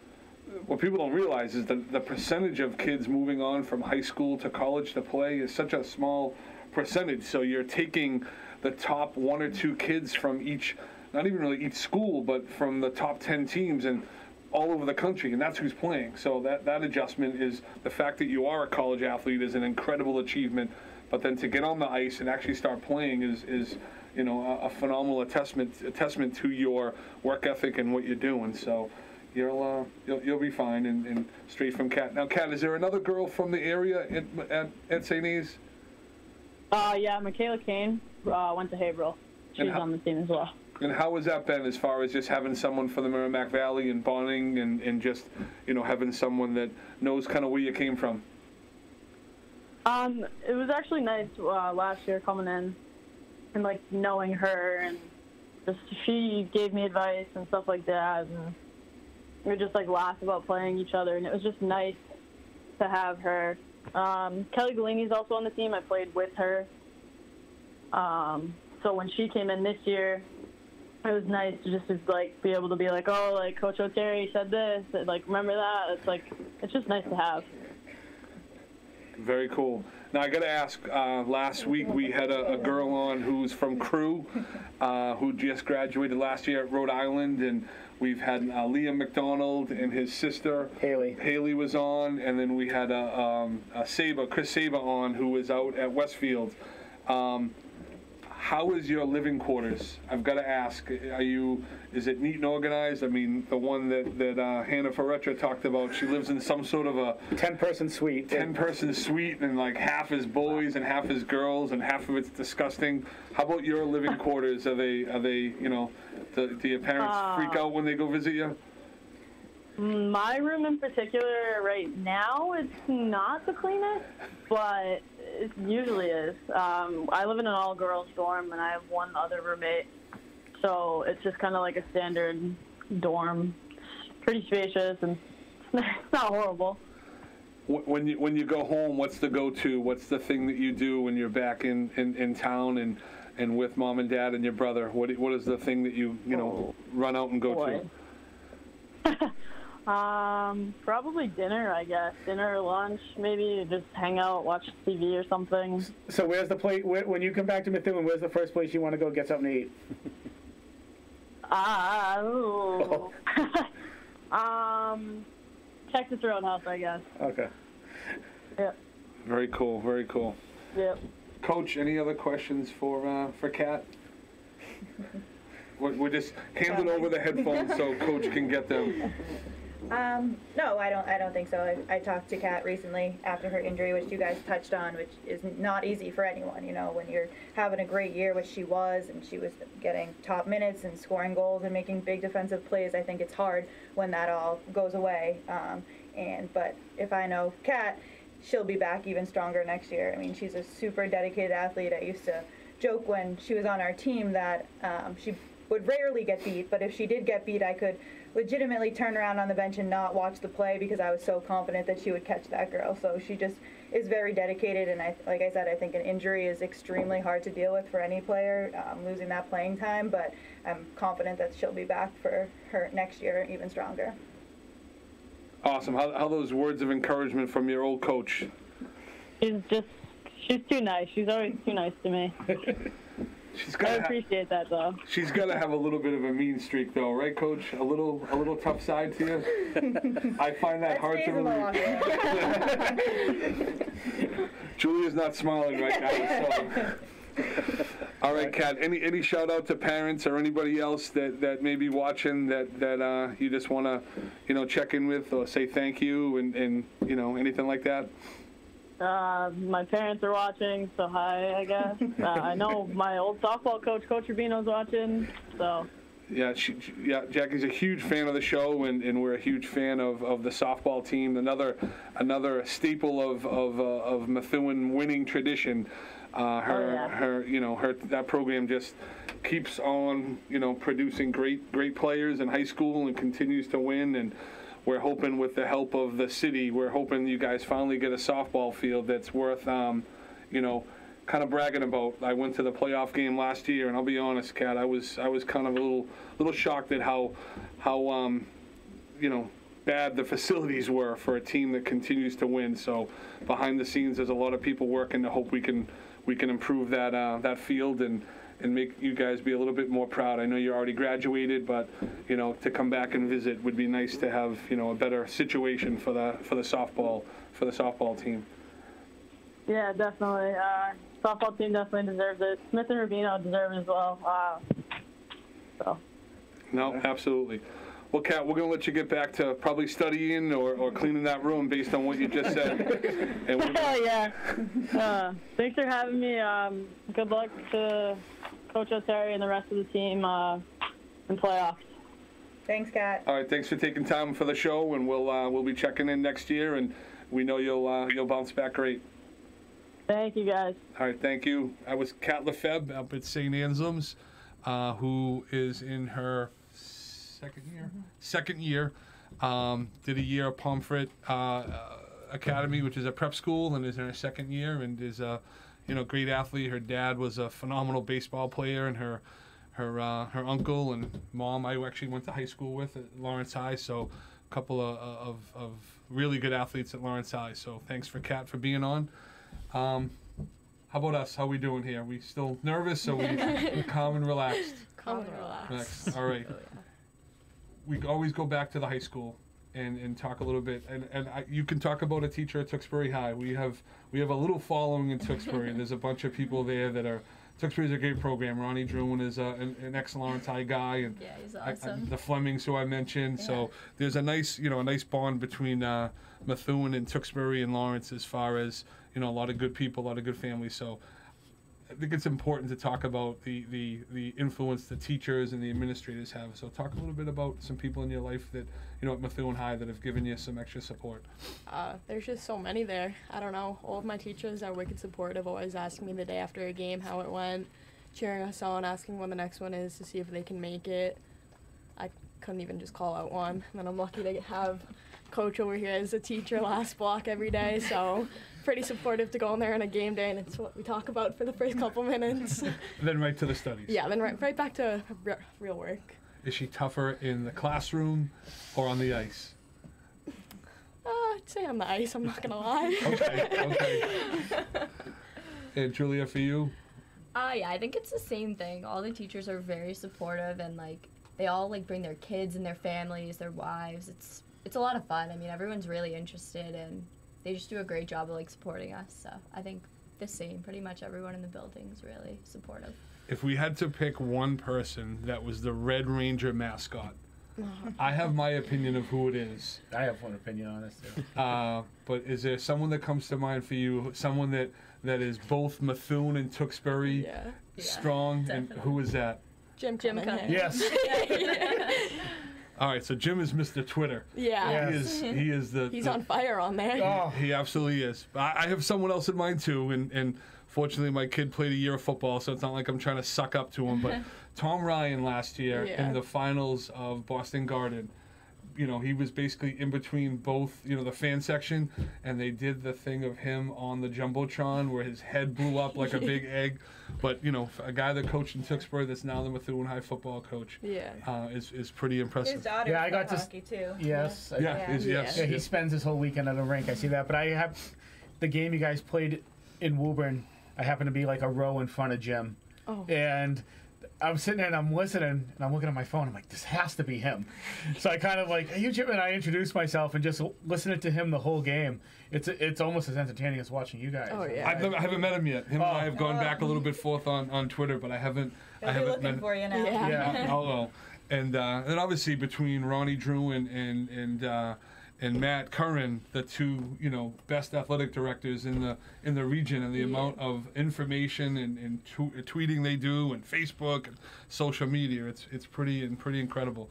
What people don't realize is that the percentage of kids moving on from high school to college to play is such a small percentage. So you're taking the top 1 or 2 kids from each, not even really each school, but from the top 10 teams and all over the country, and that's who's playing. So that adjustment is the fact that you are a college athlete is an incredible achievement. But then to get on the ice and actually start playing is a phenomenal testament to your work ethic and what you're doing. So. You'll be fine and straight from Kat. Now, Kat, is there another girl from the area at St. E's? Yeah, Michaela Kane went to Haverhill. She's on the team as well. And how has that been as far as just having someone from the Merrimack Valley and bonding and just, having someone that knows kind of where you came from? It was actually nice last year coming in and, knowing her and just she gave me advice and stuff like that. And we would just laugh about playing each other, and it was just nice to have her. Kelly Galini's also on the team. I played with her. So when she came in this year, it was nice to just be able to be Coach O'Terry said this, remember that. It's just nice to have. Very cool. Now I got to ask. Last week we had a girl on who's from Crew, who just graduated last year at Rhode Island, and we've had Liam McDonald and his sister Haley. Haley was on, and then we had Chris Saba on, who was out at Westfield. how is your living quarters? I've got to ask, is it neat and organized? I mean, the one that Hannah Ferretra talked about, she lives in some sort of a 10-person suite. 10-person suite, and like half is boys and half is girls, and half of it's disgusting. How about your living quarters? Are they do your parents freak out when they go visit you? My room in particular right now, it's not the cleanest, but it usually is. I live in an all-girls dorm, and I have one other roommate, so it's just kind of like a standard dorm. It's pretty spacious, and it's not horrible. When you go home, what's the go-to? What's the thing that you do when you're back in town and with mom and dad and your brother? What is the thing that you run out and go to? Probably dinner, I guess. Dinner or lunch, maybe just hang out, watch TV or something. So where's the place, when you come back to Methuen, where's the first place you want to go get something to eat? Texas Roadhouse, I guess. Okay. Yep. Very cool, very cool. Yep. Coach, any other questions for Kat? We're just handing over the headphones so Coach can get them. No, I don't think so. I talked to Kat recently after her injury, which you guys touched on, which is not easy for anyone. When you're having a great year, which she was, and she was getting top minutes and scoring goals and making big defensive plays. I think it's hard when that all goes away. But if I know Kat, she'll be back even stronger next year. I mean, she's a super dedicated athlete. I used to joke when she was on our team that she would rarely get beat, but if she did get beat, I could legitimately turn around on the bench and not watch the play because I was so confident that she would catch that girl. So she just is very dedicated, and like I said, I think an injury is extremely hard to deal with for any player, losing that playing time, but I'm confident that she'll be back for her next year even stronger. Awesome. How those words of encouragement from your old coach? She's too nice. She's always too nice to me. I appreciate that, though. She's got to have a little bit of a mean streak, though, right, Coach? A little tough side to you. I find that hard to believe. Julia's not smiling right now. So. All right, Kat. Any shout out to parents or anybody else that may be watching that you just want to check in with or say thank you and anything like that? My parents are watching, so hi, I guess. I know my old softball coach, Coach Rubino's watching, so. Yeah, Jackie's a huge fan of the show, and we're a huge fan of the softball team. Another staple of Methuen winning tradition. That program just keeps on, producing great players in high school and continues to win. And we're hoping with the help of the city, we're hoping you guys finally get a softball field that's worth, kind of bragging about. I went to the playoff game last year, and I'll be honest, Kat, I was kind of a little shocked at how bad the facilities were for a team that continues to win. So behind the scenes, there's a lot of people working to hope we can improve that field and make you guys be a little bit more proud. I know you already graduated, but to come back and visit would be nice to have a better situation for the softball team. Yeah, definitely. Softball team definitely deserves it. Smith and Rubino deserve it as well. No, absolutely. Well, Kat, we're going to let you get back to probably studying or cleaning that room based on what you just said. Yeah. Thanks for having me. Good luck to Coach O'Terry and the rest of the team in playoffs. Thanks, Kat. All right, thanks for taking time for the show, and we'll be checking in next year, and we know you'll bounce back great. Thank you, guys. All right, thank you. I was Kat Lefebvre up at St. Anselm's, who is in her second year. Did a year at Pomfret Academy, which is a prep school, and is in her second year, and is a great athlete. Her dad was a phenomenal baseball player, and her uncle and mom I actually went to high school with at Lawrence High. So a couple of really good athletes at Lawrence High. So thanks for Kat for being on. How about us? How we doing here? We still nervous? So we calm and relaxed. Calm and relaxed. All right. We always go back to the high school and talk a little bit. And you can talk about a teacher at Tewksbury High. We have a little following in Tewksbury. There's a bunch of people there that are Tewksbury's a great program. Ronnie Druin is an ex-Laurenti guy, and Yeah, he's awesome. the Flemings who I mentioned. So there's a nice bond between Methuen and Tewksbury and Lawrence as far as a lot of good people, a lot of good families. So I think it's important to talk about the influence the teachers and the administrators have. So talk a little bit about some people in your life that at Methuen High that have given you some extra support. There's just so many there. I don't know. All of my teachers are wicked supportive, always asking me the day after a game how it went, cheering us on, asking when the next one is to see if they can make it. I couldn't even just call out one. And then I'm lucky to have Coach over here as a teacher last block every day, so pretty supportive to go in there on a game day, and it's what we talk about for the first couple minutes. Then right to the studies. Yeah, then right back to real work. Is she tougher in the classroom or on the ice? I'd say on the ice, I'm not going to lie. Okay. And Julia, for you? Yeah, I think it's the same thing. All the teachers are very supportive, and they all bring their kids and their families, their wives. It's a lot of fun. I mean, everyone's really interested, and they just do a great job of supporting us. So I think the same. Pretty much everyone in the building is really supportive. If we had to pick one person that was the Red Ranger mascot, I have my opinion of who it is. I have one opinion on this too. But is there someone that comes to mind for you? Someone that is both Methuen and Tewksbury strong? Definitely. And who is that? Jim Cunningham. Yes. All right, so Jim is Mr. Twitter. Yeah. He is the. He's on fire on there. Oh. He absolutely is. I have someone else in mind too, and fortunately my kid played a year of football, so it's not like I'm trying to suck up to him. But Tom Ryan last year in the finals of Boston Garden, he was basically in between both, the fan section, and they did the thing of him on the Jumbotron where his head blew up like a big egg. But, a guy that coached in Tewksbury that's now the Methuen High football coach is pretty impressive. His daughter I got plays hockey too. Yes. Yes. Yeah, he spends his whole weekend at the rink. I see that. But I have the game you guys played in Woburn. I happen to be a row in front of Jim. Oh. And I'm sitting there and I'm listening and I'm looking at my phone. I'm like, this has to be him. So I kind of hey, you Jim, and I introduced myself and just listening to him the whole game. It's almost as entertaining as watching you guys. Oh yeah. I haven't met him yet. Him and I have gone back a little bit forth on Twitter, but I haven't. They'll be looking met for you now. Yeah. And obviously between Ronnie Druin and Matt Curran, the two best athletic directors in the region, and the amount of information and tweeting they do, and Facebook and social media, it's pretty incredible.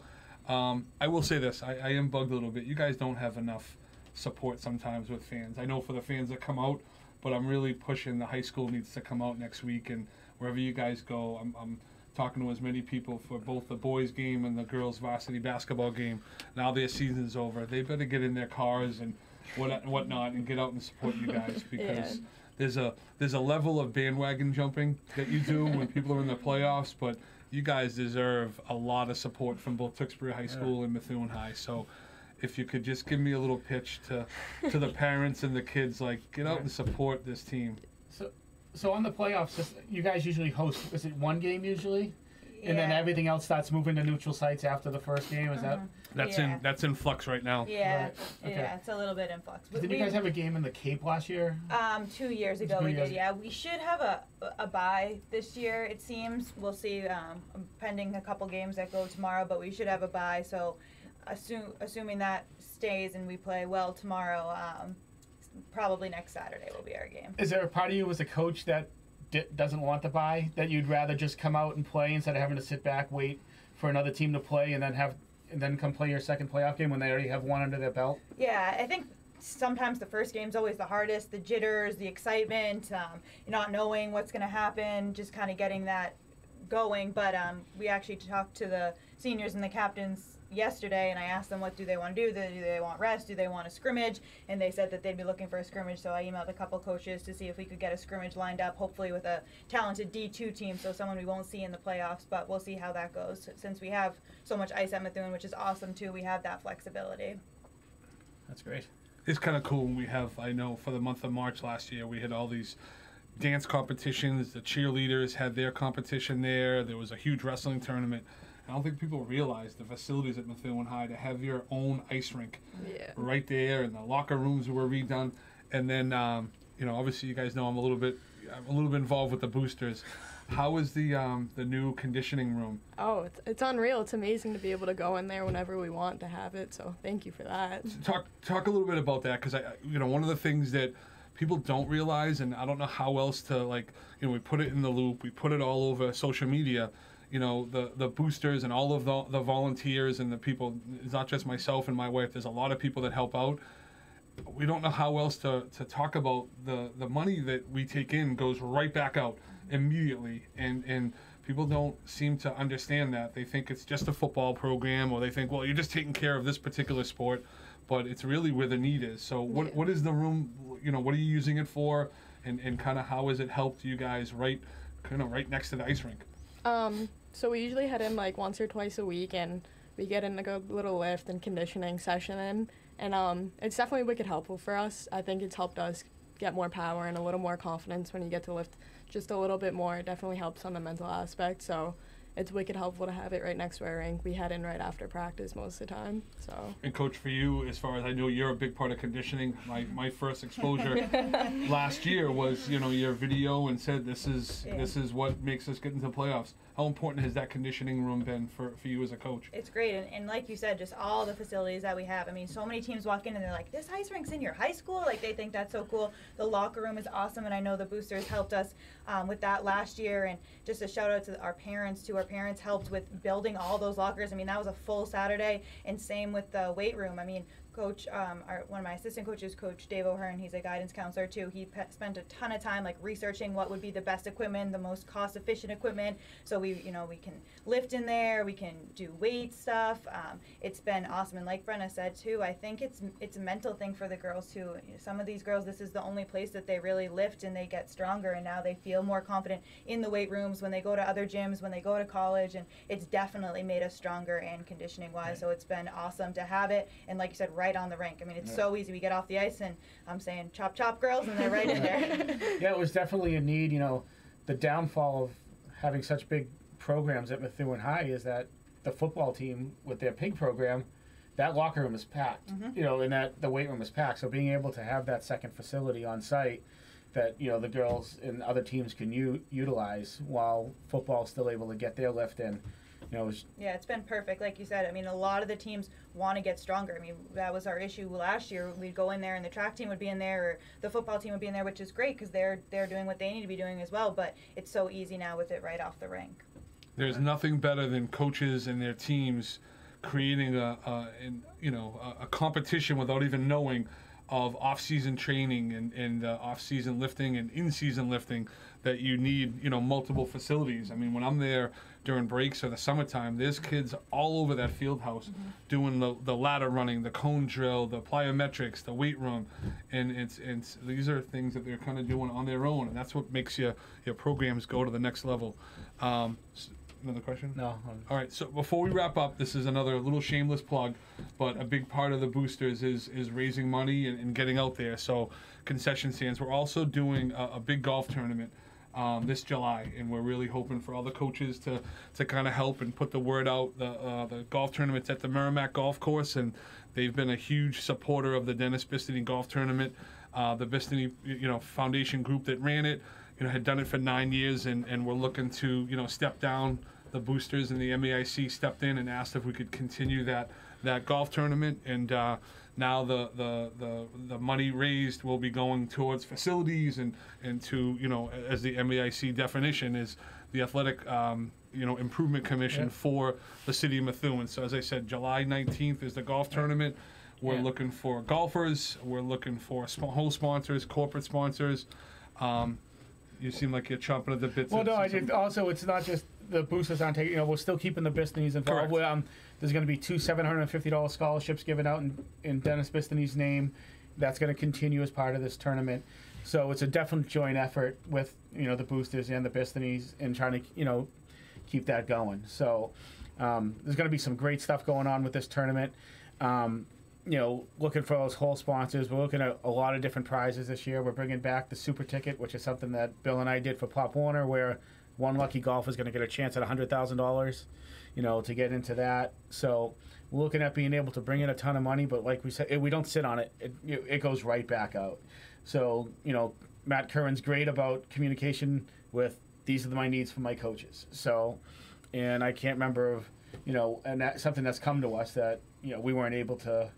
I will say this: I am bugged a little bit. You guys don't have enough support sometimes with fans. I know for the fans that come out, but I'm really pushing the high school needs to come out next week, and wherever you guys go, I'm talking to as many people for both the boys game and the girls varsity basketball game. Now their season's over. They better get in their cars and whatnot and get out and support you guys, because there's a level of bandwagon jumping that you do when people are in the playoffs, but you guys deserve a lot of support from both Tewksbury High School and Methuen High. So if you could just give me a little pitch to the parents and the kids, get out and support this team. So on the playoffs, you guys usually host, is it one game usually? And then everything else starts moving to neutral sites after the first game, is that? That's in flux right now. Yeah, Right. Okay. yeah, it's a little bit in flux. Did you guys have a game in the Cape last year? 2 years ago 2 we years. did. Yeah, we should have a bye this year. It seems we'll see. Pending a couple games that go tomorrow, but we should have a bye. So, assuming that stays and we play well tomorrow, probably next Saturday will be our game. Is there a part of you as a coach that doesn't want the bye, that you'd rather just come out and play instead of having to sit back, wait for another team to play, and then come play your second playoff game when they already have one under their belt? Yeah, I think sometimes the first game's always the hardest. The jitters, the excitement, not knowing what's going to happen, just kind of getting that going. But we actually talked to the seniors and the captains yesterday, and I asked them what do they want to do. Do they want rest? Do they want a scrimmage? And they said that they'd be looking for a scrimmage, so I emailed a couple coaches to see if we could get a scrimmage lined up, hopefully with a talented D2 team, so someone we won't see in the playoffs, but we'll see how that goes. Since we have so much ice at Methuen, which is awesome too, we have that flexibility. That's great. It's kind of cool when we have, I know for the month of March last year, we had all these dance competitions. The cheerleaders had their competition there. There was a huge wrestling tournament. I don't think people realize the facilities at Methuen High to have your own ice rink right there, and the locker rooms were redone. And then, obviously you guys know I'm a little bit involved with the boosters. How is the new conditioning room? Oh, it's unreal. It's amazing to be able to go in there whenever we want to have it. So thank you for that. Talk a little bit about that, because one of the things that people don't realize, and I don't know how else to, like, we put it in the loop, we put it all over social media. The boosters and all of the volunteers and the people. It's not just myself and my wife. There's a lot of people that help out. We don't know how else to talk about the money that we take in goes right back out immediately, and people don't seem to understand that. They think it's just a football program, or they think, well, you're just taking care of this particular sport, but it's really where the need is. So what is the room, what are you using it for, and kind of how has it helped you guys right next to the ice rink? So we usually head in like once or twice a week, and we get in like a little lift and conditioning session in, and it's definitely wicked helpful for us. I think it's helped us get more power and a little more confidence when you get to lift just a little bit more. It definitely helps on the mental aspect, so it's wicked helpful to have it right next to our rink. We head in right after practice most of the time. So. And Coach, for you, as far as I know, you're a big part of conditioning. My first exposure last year was your video, and said this is what makes us get into the playoffs. How important has that conditioning room been for you as a coach? It's great, and like you said, just all the facilities that we have. I mean, so many teams walk in and they're like, this ice rink's in your high school? Like, they think that's so cool. The locker room is awesome, and I know the boosters helped us with that last year. And just a shout out to our parents too. Our parents helped with building all those lockers. I mean, that was a full Saturday, and same with the weight room. I mean, Coach, one of my assistant coaches, Coach Dave O'Hearn, he's a guidance counselor too. He spent a ton of time researching what would be the best equipment, the most cost-efficient equipment. So we can lift in there, we can do weight stuff. It's been awesome, and like Brenna said too, I think it's a mental thing for the girls too. Some of these girls, this is the only place that they really lift and they get stronger, and now they feel more confident in the weight rooms when they go to other gyms, when they go to college, and it's definitely made us stronger and conditioning-wise. So it's been awesome to have it, and like you said, right on the rink. I mean, it's so easy. We get off the ice and I'm saying chop chop girls, and they're right in there. Yeah, it was definitely a need. The downfall of having such big programs at Methuen High is that the football team with their pig program, that locker room is packed, and that the weight room is packed. So being able to have that second facility on site that the girls and other teams can utilize while football's still able to get their lift in. Yeah, it's been perfect. Like you said, I mean, a lot of the teams want to get stronger. I mean, that was our issue last year. We'd go in there and the track team would be in there, or the football team would be in there, which is great because they're doing what they need to be doing as well. But it's so easy now with it right off the rink. There's nothing better than coaches and their teams creating a competition without even knowing of off-season training and off-season lifting and in-season lifting that you need, multiple facilities. I mean, when I'm there during breaks or the summertime, there's kids all over that field house doing the ladder running, the cone drill, the plyometrics, the weight room, and it's these are things that they're kind of doing on their own, and that's what makes your programs go to the next level. Another question? No. All right, so before we wrap up, this is another little shameless plug, but a big part of the boosters is raising money and getting out there. So concession stands. We're also doing a big golf tournament this July, and we're really hoping for all the coaches to kind of help and put the word out. The golf tournament's at the Merrimack Golf Course, and they've been a huge supporter of the Dennis Bistany Golf Tournament. The Bistany Foundation group that ran it had done it for 9 years, and we're looking to step down. The boosters and the MAIC stepped in and asked if we could continue that golf tournament, and now the money raised will be going towards facilities and to as the MAIC definition is the athletic improvement commission for the city of Methuen. So as I said, July 19th is the golf tournament. We're looking for golfers. We're looking for whole sponsors, corporate sponsors. You seem like you're chomping at the bits. Well, no, I did. Also, it's not just the boosters aren't taking. We're still keeping the Bistany's involved. There's going to be 2 $750 scholarships given out in Dennis Bistany's name. That's going to continue as part of this tournament. So it's a definite joint effort with the boosters and the Bistany's in trying to keep that going. So there's going to be some great stuff going on with this tournament. Looking for those whole sponsors. We're looking at a lot of different prizes this year. We're bringing back the super ticket, which is something that Bill and I did for Pop Warner, where one lucky golfer is going to get a chance at $100,000, to get into that. So we're looking at being able to bring in a ton of money, but like we said, we don't sit on it. It goes right back out. So, Matt Curran's great about communication with these are my needs for my coaches. So, and I can't remember of, and that's something that's come to us that, we weren't able to,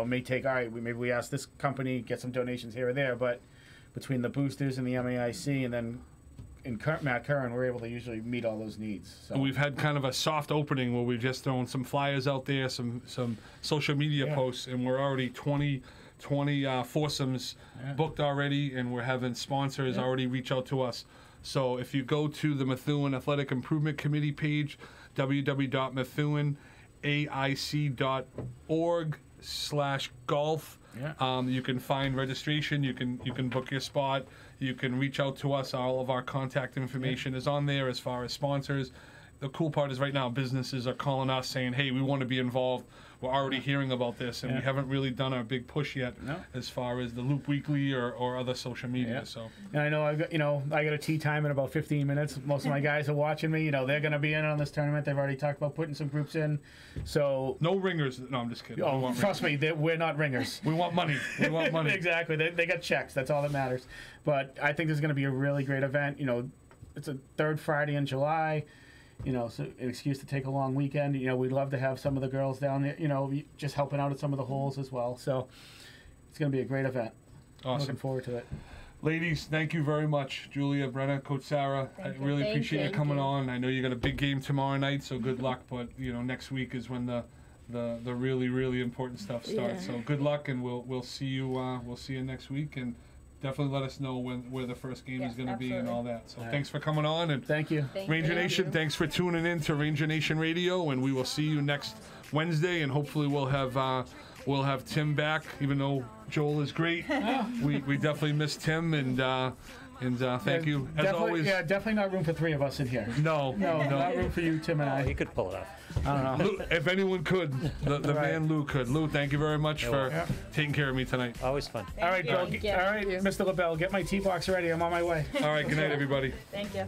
may take, all right, maybe we ask this company, get some donations here or there, but between the boosters and the MAIC and then Matt Curran, we're able to usually meet all those needs. So. We've had kind of a soft opening where we've just thrown some flyers out there, some social media posts, and we're already 20 foursomes booked already, and we're having sponsors already reach out to us. So if you go to the Methuen Athletic Improvement Committee page, www.methuenaic.org/golf, you can find registration. You can book your spot. You can reach out to us. All of our contact information is on there as far as sponsors. The cool part is right now businesses are calling us saying, hey, we want to be involved. We're already hearing about this, and we haven't really done our big push yet as far as the Loop Weekly or other social media. So, and I know I got a tee time in about 15 minutes. Most of my guys are watching me. They're going to be in on this tournament. They've already talked about putting some groups in. So no ringers. No, I'm just kidding. Oh, trust me, we're not ringers. We want money. We want money. Exactly. They got checks. That's all that matters. But I think this is going to be a really great event. It's a third Friday in July. So an excuse to take a long weekend. We'd love to have some of the girls down there, just helping out at some of the holes as well. So it's going to be a great event. Awesome. Looking forward to it. Ladies, thank you very much. Julia, Brenna, Coach Sarah, I really appreciate you coming on. I know you got a big game tomorrow night, so good luck. But, next week is when the really, really important stuff starts. So good luck, and we'll see you next week. And definitely let us know where the first game is going to be and all that. So thanks for coming on. And thank you. Ranger Nation, thanks for tuning in to Ranger Nation Radio, and we will see you next Wednesday, and hopefully we'll have Tim back, even though Joel is great. We definitely miss Tim, and thank you. As always. Yeah, definitely not room for three of us in here. No, not room for you, Tim and I. He could pull it off. I don't know. Lou, if anyone could, the man Lou could. Lou, thank you very much for taking care of me tonight. Always fun. All right, Bill. All right, Mr. LaBelle, get my tee box ready. I'm on my way. All right, good night, everybody. Thank you.